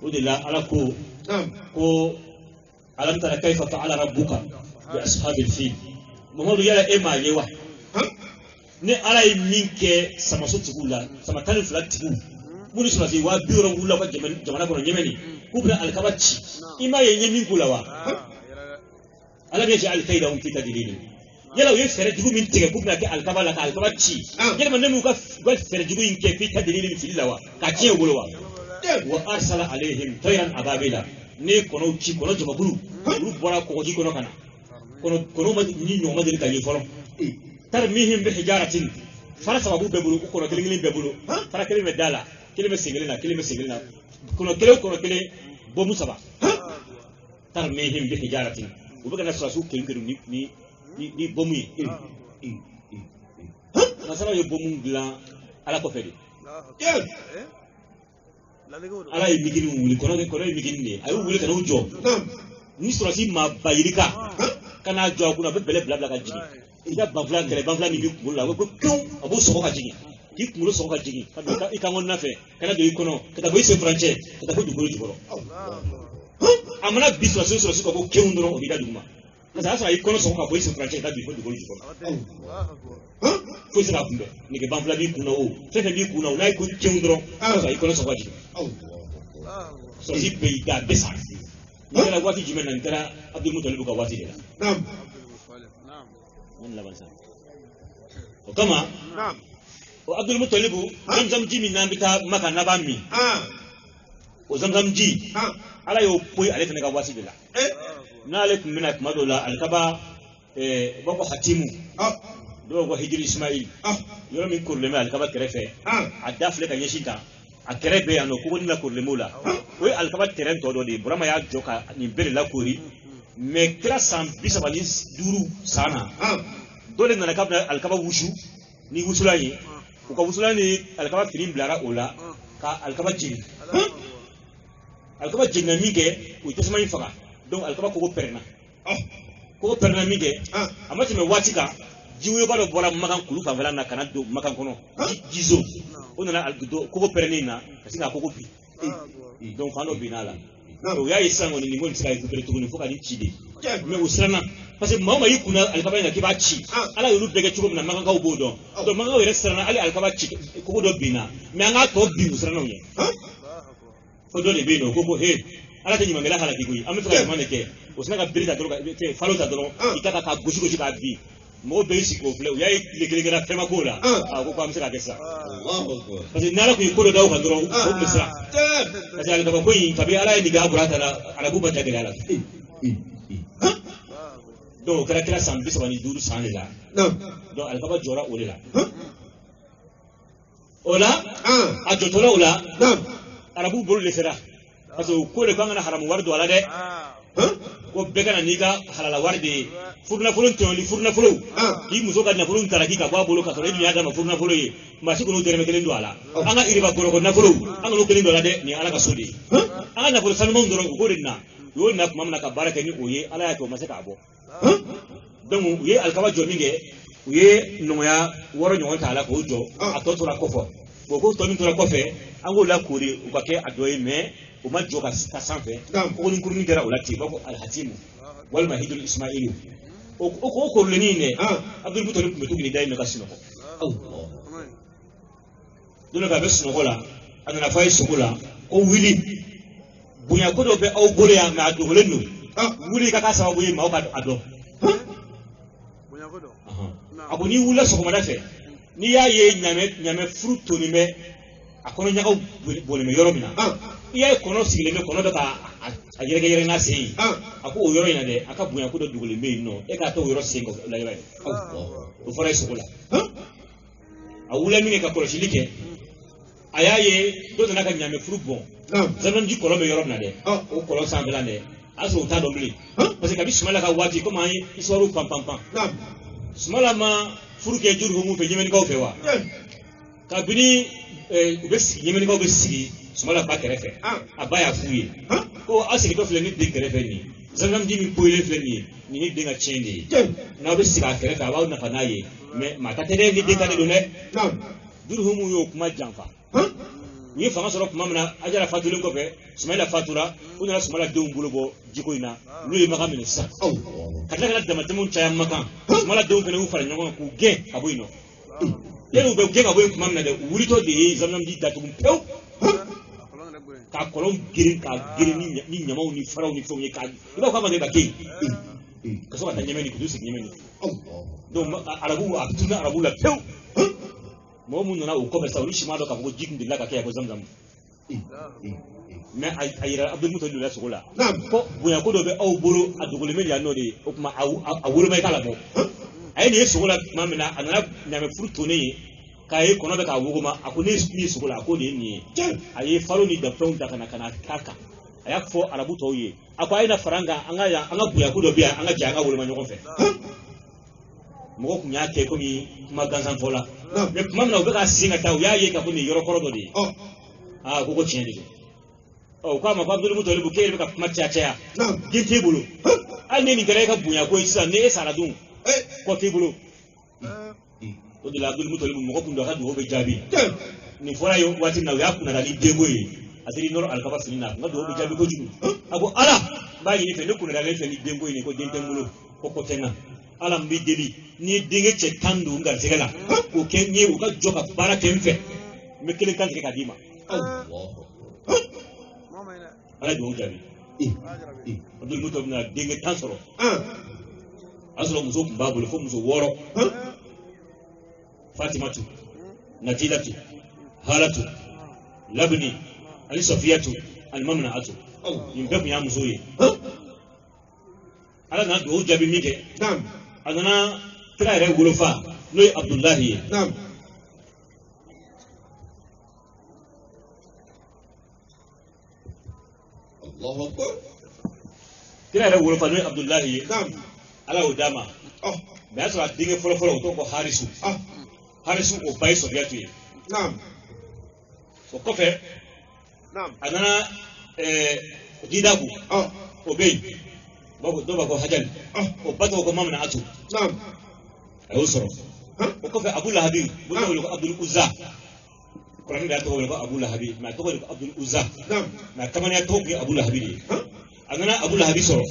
[SPEAKER 1] o de la Ala ko alam tara kayfa fa'ala rabbuka bi ashabil fil Mamadu yala e ma ye wa ne Ala ye min kɛ samaso tigiw la sama 12 tigiw minnu sɔrɔsi wa 70 wulila ka jamana kɔnɔ Yemeni k'u bɛna alikaba ci i m'a ye min k'u la wa Ala bɛ jɛ alikayida fi tadlil yala u ye fɛɛrɛ jugu min tigɛ k'u bɛna kɛ alikaba la ka alikaba ci yalima ne m'u ka fɛɛrɛ jugu in kɛ fi tadlil fili la wa ka tiɲɛ u bolo wa arsala alaihim tayran ababila ne kɔnɔw ci kɔnɔ jamakulu olu bɔra kɔgɔji kɔnɔ ka na kɔnɔw ma ni ɲɔgɔn ma deli ka ye fɔlɔ tarmihim bi hijaratin fara sababu bɛɛ bolo u kɔnɔ kelen bɛɛ bolo fara kelen bɛ da la kelen bɛ sen na kelen bɛ sen na kɔnɔ kelen bomu saba tarmihim bi hijaratin u bɛ ka na sɔrɔsiw kelen ni bomu ye nasara ye bomu dilan Ala kɔfɛ de Ala ye migini wuli kɔnɔ ye migini de a y'u wuli ka n'u jɔ ni sɔrɔsi maa ba yirika ka n'a jɔ a kunna a bɛ bɛlɛ bila ka jigin i ka banfula kɛlɛ banfula min b'i kunkolo la a bɛ pewu a b'o sɔgɔ ka jigin k'i kunkolo sɔgɔ ka jigin ka don i kan kɔnɔna fɛ ka na don i kɔnɔ ka taa bɔ i sen furancɛ ka taa fo dugukolo jukɔrɔ a mana bi sɔrɔsi ka bɔ kewu dɔrɔn o b'i da duguma parce que a y'a sɔrɔ a y'i kɔnɔ sɔgɔ ka bɔ i sen furancɛ ka taa fo dugukolo jukɔrɔ foyi se k'a kunbɛn nege banfula b'i kunna o fɛn fɛn b'i kunna o n'a ye ko kewu dɔrɔn a y'a sɔrɔ a y'i kɔnɔ sɔgɔ ka jigin sɔrɔsi bɛɛ y'i da a bɛɛ sa n kɛra waati jumɛn na n kɛra Abdulmutalibu ka waati de la o kama o Abdulmutalibu Zamzam ji min n'an bɛ taa Maka n'a b'a min o Zamzam ji Ala y'o poyi ale fana ka waati de la n'ale tun bɛna tuma dɔw la alikaba u b'a fɔ Hatimu dɔw ko Hijiri Ismail yɔrɔ min korilen bɛ alikaba kɛrɛfɛ a da filɛ ka ɲɛsin ta a kɛrɛ bɛ yan nɔ kogoni la korilen b'o la o ye alikaba terrain tɔ dɔ de ye Burama y'a jɔ ka nin bɛɛ de lakori mais kira san 35 san na dɔ de nana k'a bɛna alikaba wusu ni wusulan ye u ka wusulan ni alikaba fini bilara o la ka alikaba jeni alikaba jenina min kɛ o ye tasuma in faga donc alikaba kogo pɛrɛnna min kɛ a ma tɛmɛ waati kan jiwoyoba dɔ bɔra Makan kulu fanfɛla na ka na don Makan kɔnɔ jizo o nana kogo pɛrɛnnen na ka sin ka kogo bin donc fan dɔ binna a la o y'a ye sisan kɔni nin ko nin tɛ se ka récupérer tuguni fo ka nin ci de mais o siranna parce que maa o maa y'i kunna alikaba in kan k'i b'a ci Ala y'olu bɛɛ kɛ cogo min na Makankaw b'o dɔn donc Makankaw yɛrɛ siranna hali alikaba ci kogo dɔ binna mais an k'a tɔ bin u siranna o ɲɛ fo dɔ de bɛ yen nɔ ko he Ala tɛ ɲumankɛla halaki koyi an bɛ fɛ ka ɲuman de kɛ o sinna ka bere ta dɔrɔn ka falo ta dɔrɔn i ka ka gosi k'a bin mɔgɔw bɛɛ y'i sigi k'o filɛ u y'a ye tile kelen kɛra fɛn ma k'o la ko an bɛ se ka kɛ sisan parce que n'Ala tun ye ko dɔ d'aw kan dɔrɔn o tun bɛ siran parce que alikaba ko in kabi Ala ye nin kɛ a bɔra a ta la arabu ma ja gɛlɛya la donc o kɛra kira san 35 san de la donc alikaba jɔra o de la o la a jɔtɔla o la arabu bolo de sera parce que o ko de ko an kana haramu wari don a la dɛ ko begana niga halala warde furna fulun toli furna fulu ki muso ka nafulun taraki ka babo ka sore dunya da ma furna fulu yi mashi kunu tere mekelen do ala anga iriba ko nafulu anga no kelen do ala de ni ala ka sodi anga nafulu salmon doro ko dinna yo na kuma na ka baraka ni oye ala ya to masaka abo donc uye alkaba jominge uye noya woro nyon ta ala ko jo atotora kofo boko to min tora kofe ango la kuri ukake adoye me o ma joka ka sanfɛ ko ni kuruni dara ulati bako alhatimu wal mahidul ismaili o ko leni ne abdul butoni ko tugni dai no kasino ko allah dole ka be sino ko la anana fay sugula ko wili bunya ko do be aw gore ya ma do lenu wili ka sababu yi ma o ka ado bunya ko do abu ni wula so ko ma dafe ni ya ye nyame fruit ni me akono nyaka bole me yoro mina iya kono sigile me kono daga a yere na sei ako o yoro ina de aka bunya ko do dugule me no e ka to yoro singo la yawa o fara sukula a wula mine ka kolo shilike ayaye do na ka nyame fruit bon zaman di kolo me yoro na de o kolo sambela de aso ta do mli parce que bismillah ka wati ko mai iswaru pam smala ma fruit ke juru mu pe yemen ko fewa ka bini ubesi yemen ko be sigi smala ba kerefe abaya fuye ko asigi to fle ni de kerefe ni zangam di mi poile fle ni de nga chende na be siga kerefe aba na fanaye me mata tere ni de ka de ne juru mu yo kuma janfa ni fanga soro kuma mana ajara fatulin ko fe smala fatura una smala de umbulo bo jiko ina lui maka min sa kadla kadla dama tamun chaya maka smala de umbulo ufara nyongo ku ge abuino yelu be ge abo kuma mana de wurito de zamnam di datu pew ka kolon girin ni nyamaw ni faraw ni fo ni ka iba ko ma de bakki ka so ka nyameni ku dusi nyameni do arabu abtuna arabu la pew mo mun na ko be sawri shima do ka ko jikin dilla ka ke ko zamzam mais ayira abdul mutallu la sugula ko buya ko do be aw buru adugul me ya no de o kuma a wuru mai kala bo ay ne sugula mamina anana na me fruto ne kai kono be ka wuguma akune ni sugula ko de ni ay faro ni da fon da kana kaka ayak fo arabu to ye akwai na faranga anga buya ko do biya anga janga wuru ma nyoko fe mo ko nya ke ko mi maganzan fola me kuma na be ka singa taw ya ye ka ko ni yoro korodo de ko chende ko ma Abdul Muttalib ke be ka kuma chacha gin tebulu ani ni gare ka bunya ko isa ne sara dun ko tebulu to de Abdul Muttalib mo ko ndo ka do be jabi ni fora yo wati na ya kuna dali dengo yi asiri noro alkaba sinina ngado be jabi ko jugu ako ala ba yi fe ne kuna dali fe ni dengo yi ko dentengulo ko tenga ala mbi deli ni dinge che tandu ngar segala ko kenye u ka joka bara kemfe me kele kan ke kadima Allah ala do jabi Abdul Muttalib na dinge tansoro asro muso mbabul fo muso woro Fatimatu Najilatu Halatu Labni Ali Safiyatu Al-Mamna'atu yimbe ya muso ye ala na do jabi mike adana kira re golofa noy Abdullahi Allahu akbar kira re golofa noy Abdullahi ala udama ba so dinge folo to ko harisu o bay so biatu so ko fe adana didagu o bey babo do bako hajal o bato ko mamna atu ay usro o ko fe Abu Lahabi bu to ko Abdul Uzza Quran da to ko Abu Lahabi ma to ko Abdul Uzza ma kamane to ko Abu Lahabi de anana Abu Lahabi soro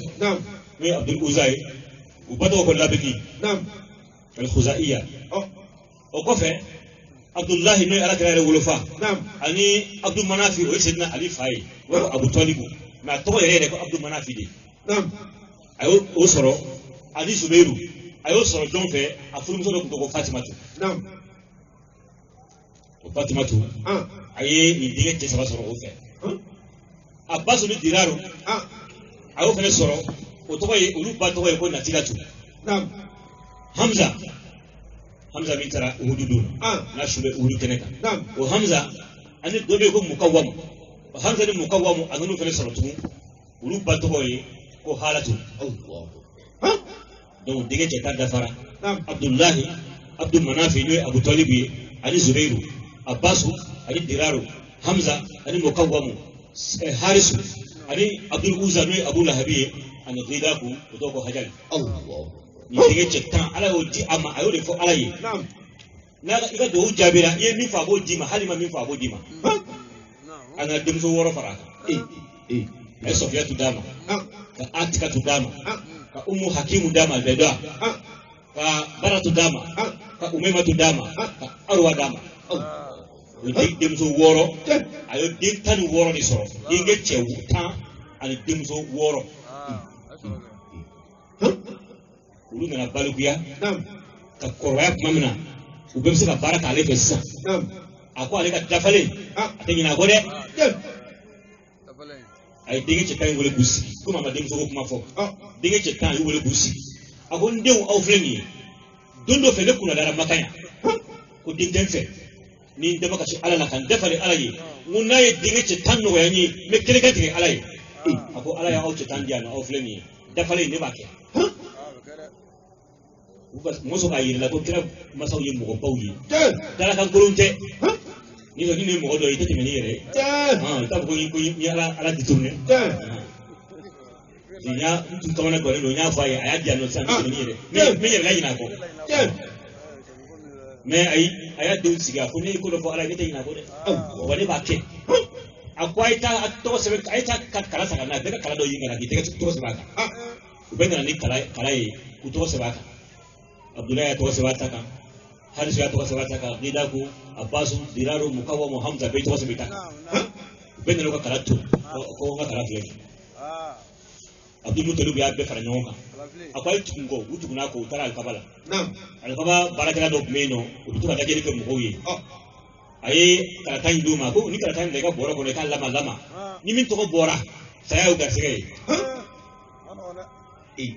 [SPEAKER 1] ni Abdul Uzza u bato ko labiki al Khuzaiya o ko fe Abdullah no ala kare wolofa ani Abdul Manafi o sidna Ali Fay wa Abu Talib ma to ko yere ko Abdul Manafi de ayo o soro Ali Zubairu ayo soro don fe afuru so ko Fatimatu o Fatimatu aye ni dinge te saba soro o fe Abbas ni diraru ayo fe soro o to ko ye ulu ba to ko Natilatu Hamza bin tara uhududu na shube uhudu keneka o Hamza ani dobe ko mukawwam Hamza ni mukawwam anunu fele sorotu ulu bato boye ko halatu donc dege cɛ ta dafara Abdullahi Abdul Manafi n'o ye Abu Talib ye ani Zubairu Abbasu ani Diraru Hamza ani Mukawwamu Harisu ani Abdul Uzza n'o ye Abu Lahabi ye ani Ghidaku o tɔgɔ ko Hajali ni dege cɛ tan Ala y'o di a ma a y'o de fɔ Ala ye n'a i ka dugawu jaabira i ye min fɔ a b'o d'i ma hali ma min fɔ a b'o d'i ma a nana denmuso 6 fara a kan a ye Sofiyatu d'a ma ka Atikatu d'a ma ka Umu Hakimu d'a ma Albeda ka Baratu d'a ma ka Umaymatu d'a ma ka Arwa d'a ma o denmuso 6 a ye den 16 de sɔrɔ denkɛ cɛ 10 ani denmuso 6 olu nana balikuya ka kɔrɔbaya tuma min na u bɛɛ bɛ se ka baara k'ale fɛ sisan a ko ale ka dafalen a tɛ ɲinɛ a kɔ dɛ a ye denkɛ cɛ 10 in wele k'u sigi komi a ma denmuso ko kuma fɔ denkɛ cɛ 10 a y'u wele k'u sigi a ko n denw aw filɛ nin ye don dɔ fɛ ne kunnadara Makan yan ko den tɛ n fɛ ni n dama kasi Ala la ka n dafalen Ala ye n ko n'a ye denkɛ cɛ 10 nɔgɔya n ye n bɛ kelen tigɛ Ala ye a ko Ala y'aw cɛ 10 di yan nɔ aw filɛ nin ye dafalen ne b'a kɛ muso k'a yir'i la ko kira masaw ye mɔgɔbaw ye dalakan kolon tɛ ni ne ye mɔgɔ dɔ ye i tɛ tɛmɛ ni yɛrɛ ye i t'a fɔ ko n ye Ala détourné n tun kamana gannen don n y'a fɔ a ye a y'a di yan nɔ sisan n tɛ tɛmɛ ni yɛrɛ n bɛ yɛrɛ ɲinɛ a kɔ mais ayi a y'a denw sigi a ko ne ye ko dɔ fɔ Ala ye ne tɛ ɲinɛ a kɔ dɛ wa ne b'a kɛ a ko a ye taa tɔgɔ sɛbɛn a ye taa kala san ka na bɛɛ ka kala dɔ ɲini ka na k'i tɛgɛ tɔgɔ sɛbɛn a kan u bɛɛ nana ni kala ye k'u tɔgɔ sɛbɛn a kan Abdullahi y'a tɔgɔ sɛbɛn a ta kan Harisu y'a tɔgɔ sɛbɛn a ta kan Ghidaku Abbasu Diraru Mukawwamu Hamza bɛɛ tɔgɔ sɛbɛn a ta kan u bɛɛ nana u ka kala to ko n ka kala filɛ nin Abdul Mutalib y'a bɛɛ fara ɲɔgɔn kan a ko a ye tugu n kɔ u tugun'a kɔ u taara alikaba la alikaba baarakɛla dɔ tun bɛ yen nɔ u bɛ to ka lajɛli kɛ mɔgɔw ye a ye karata in d'u ma ko ni karata in da i ka bɔrɔ kɔnɔ i k'a lama ni min tɔgɔ bɔra saya y'o garisɛgɛ ye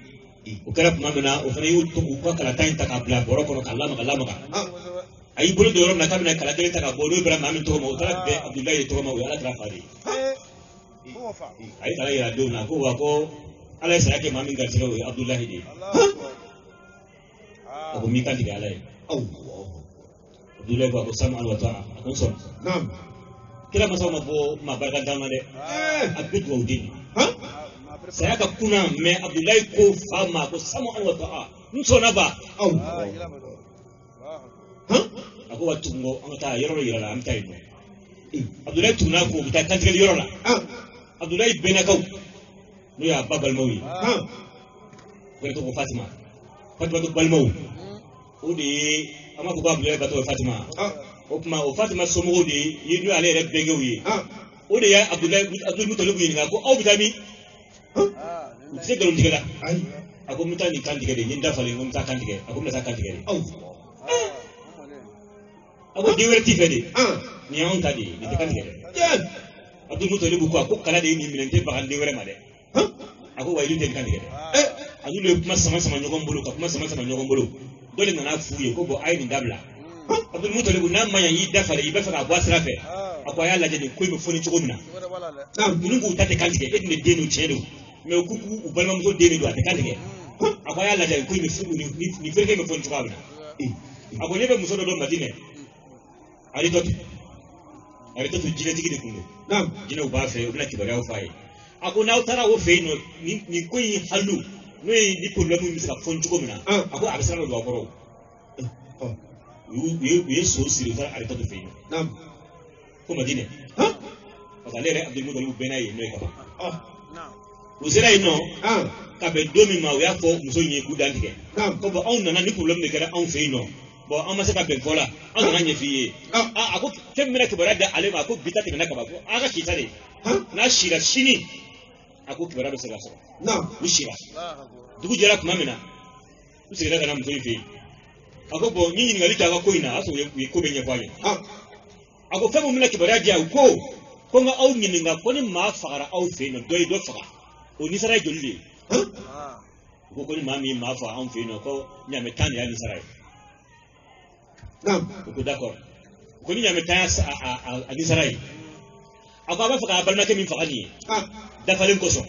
[SPEAKER 1] o kɛra tuma min na o fana y'u ka karata in ta k'a bila bɔrɔ kɔnɔ k'a lamaga a y'i bolo don yɔrɔ min na k'a bɛna kala kelen ta ka bɔ n'o bɛra maa min tɔgɔ ma o taara bɛn Abdullahi de tɔgɔ ma o ye Ala kira fa de ye a ye kala yira denw na ko wa ko Ala ye saya kɛ maa min garisɛgɛ o ye Abdullahi de ye a ko min kan tigɛ Ala ye Abdullahi ko a ko sam'an wa ta'a a ko n sɔnna kira masaw ma fɔ maa barika ma dɛ a bɛ dugawu den saya ka kunna mais Abdullahi ko fa ma ko sam'an wa ta'a n sɔnna ba a ko wa tugun kɔ an ka taa yɔrɔ dɔ yira la an bɛ taa yen nɔ Abdullahi tuguna ko u bɛ taa kantigɛli yɔrɔ la Abdullahi bɛnnakaw n'o y'a ba balimaw ye o yɛrɛ tɔgɔ ko Fatimatu balimaw o de ye an b'a fɔ ko Abdullahi ba tɔgɔ ye Fatima o tuma o Fatima somɔgɔw de ye n'o y'ale yɛrɛ bɛnkɛw ye o de ye Abdul Mutalib ɲininka ko aw bɛ taa min u tɛ se nkalon tigɛ la a ko n bɛ taa nin kan tigɛ de n ye n dafalen ko n bɛ taa kan tigɛ a ko n bɛ taa kan tigɛ de a ko den wɛrɛ t'i fɛ de nin y'anw ta de ye nin tɛ kan tigɛ dɛ Abdul Mutalib ko a ko kala de ye nin minɛ n tɛ baga den wɛrɛ ma dɛ a ko wa i dun tɛ nin kan tigɛ dɛ a n'olu ye kuma sama ɲɔgɔn bolo ka kuma sama ɲɔgɔn bolo dɔ de nana f'u ye ko bon a ye nin dabila Abdul Mutalib n'a ma ɲɛ y'i dafalen i bɛ fɛ k'a bɔ a sira fɛ a ko a y'a lajɛ nin ko in bɛ fɔ ni cogo min na ninnu k'u ta tɛ kan tigɛ e dun de den don tiɲɛ don mais u k'u balimamuso den de don a tɛ kan tigɛ a ko a y'a lajɛ ko in bɛ nin feereke bɛ fɔ ni cogoya min na a ko ne bɛ muso dɔ dɔn Madinɛ Aritɔtu jinɛtigi de tun don jinɛw b'a fɛ u bɛna kibaruyaw f'a ye a ko n'aw taara o fɛ yen nɔ nin ko in halu n'o ye ni problème bɛ se ka fɔ cogo min na a ko a bɛ siran ka don a kɔrɔ u ye so siri u taara Aritɔtu fɛ yen nɔ ko Madinɛ parce que ale yɛrɛ Abdul Mutalib bɛnna yen n'o ye kaban u sera yen nɔ ka bɛn don min ma u y'a fɔ muso in ye k'u dan tigɛ ko bon anw nana ni problème de kɛra anw fɛ yen nɔ bon an ma se ka bɛn fɔ la an nana ɲɛf'i ye a ko fɛn min bɛna kibaruya di ale ma a ko bi ta tɛmɛna ka ban ko a ka kita de n'a sira sini a ko kibaruya bɛ se ka sɔrɔ u sira dugu jɛra tuma min na u seginna ka na muso in fɛ yen a ko bon n ye ɲininkali kɛ a ka ko in na a y'a sɔrɔ u ye ko bɛɛ ɲɛfɔ a ye a ko fɛn min bɛna kibaruya di yan u ko n ka aw ɲininka ko ni maa fagara aw fɛ yen nɔ dɔ ye dɔ faga o nisara ye joli de ye u ko ni maa min ye maa faga anw fɛ yen nɔ ko ɲaamɛ 10 de y'a nisara ye u ko d'accord ko ni ɲaamɛ 10 y'a nisara ye a ko a b'a fɛ k'a balimakɛ min faga nin ye dafalen kosɔn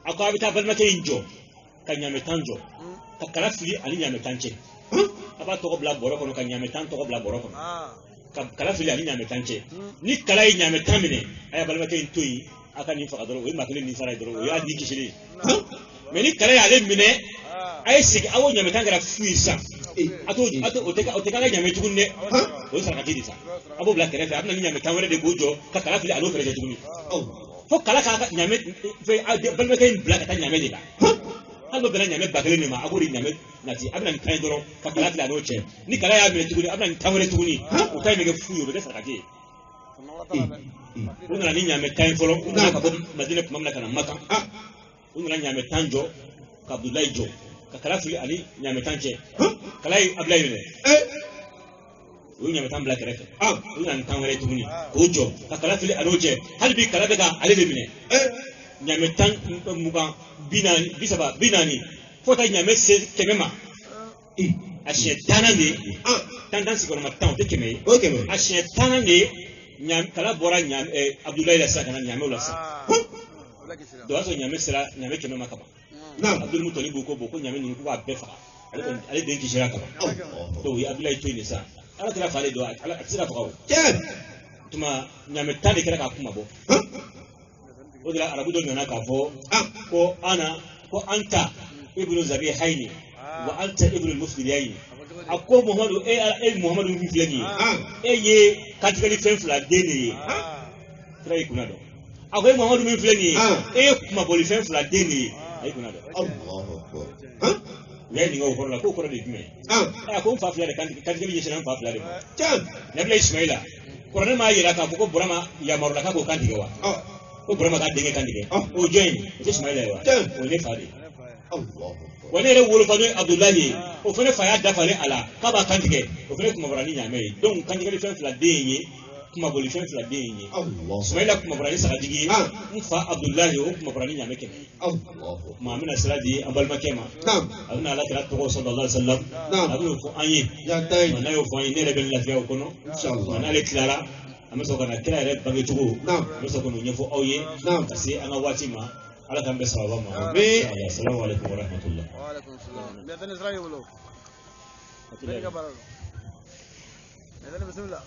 [SPEAKER 1] ako abita balma ke injo ka nyame tanjo ka kala fili ali nyame tanche aba to ko bla boro kono ka nyame tan to ko bla boro kono ka kala fili ali nyame tanche ni kala yi nyame tamine aya balma ke intoyi aka ni fa kadro we makle ni fara dro ya di kishiri mais ni kala ya le mine ay sigi awo nyame tangara fuisa ato oteka ga nyame tugunne o sara kati disa abo bla kere fa amna nyame tangere de gojo ka kala fili alo fere tuguni fo kala ka nyame fe balma ke bla ka nyame de la halo bela nyame bagale ni ma agori nyame nati abna ni kan dro ka kala fili alo che ni kala ya mine tuguni abna ni tangere tuguni o tay mege fuyo be sara kati una ni nyame tan folo una ka bo madina kuma mna kana maka una nyame tanjo ka Abdullahi jo ka kala fili ali nyame tanche kala Abdullahi ne una nyame tan black refe una tan wale tuguni ojo ka kala fili aloje halbi kala daga ale de mine nyame tan muka binani bisaba binani fota nyame se kemema ashe tanane tandan sikoro matan te keme ashe tanane nyam kala bora nyam Abdullahi la sakana nyame la sa do aso nyame sira nyame keme makaba Abdul Muttalib boko nyame ni ko abefa ale den ki shira kaba to yi Abdullahi to ni sa ala tira fale do ala tira fakaw tuma nyame tade kera ka kuma bo o dira arabu do nana ka fo ko ana ko anta ibnu zabi hayni wa anta ibnu mufdiyayni akko Muhammadu Muhammadu mi filani ye katikali fen fla deni trai kunado akko Muhammadu mi filani kuma boli fen fla deni ay kunado Allahu akbar ya ni ngo korla ko korla de dime akko fa fla de katikali yeshan fa fla de nabi Ismaila korna ma yira ka ko burama ya marla ka ko kandige wa ko burama ka denge kandige o join Ismaila wa o ne fa de Allah wani yɛrɛ wolofanu Abdullahi o fana fa y'a dafalen a la k'a b'a kantigɛ o fana kumabarani ɲaamɛ ye donc kantigɛli fɛn fila den ye kumaboli fɛn fila den ye Sumayila kumabarani sagajigi ye n fa Abdullahi o kumabarani ɲaamɛ kɛmɛ maa bɛna sira di an balimakɛ ma a bɛna Alakira tɔgɔ sallallahu alaihi wasallam a bɛna o fɔ an ye n'a y'o fɔ an ye ne yɛrɛ bɛ lafiya o kɔnɔ n'ale tilara an bɛ sɔrɔ ka na kira yɛrɛ bangecogo an bɛ sɔrɔ ka n'o ɲɛfɔ aw ye ka se an ka waati ma ala kan bɛ sababa ma assalamu alaikum wa rahmatullah wa alaikum assalam ne tane Israel wolo ne ka baro ne tane bismillah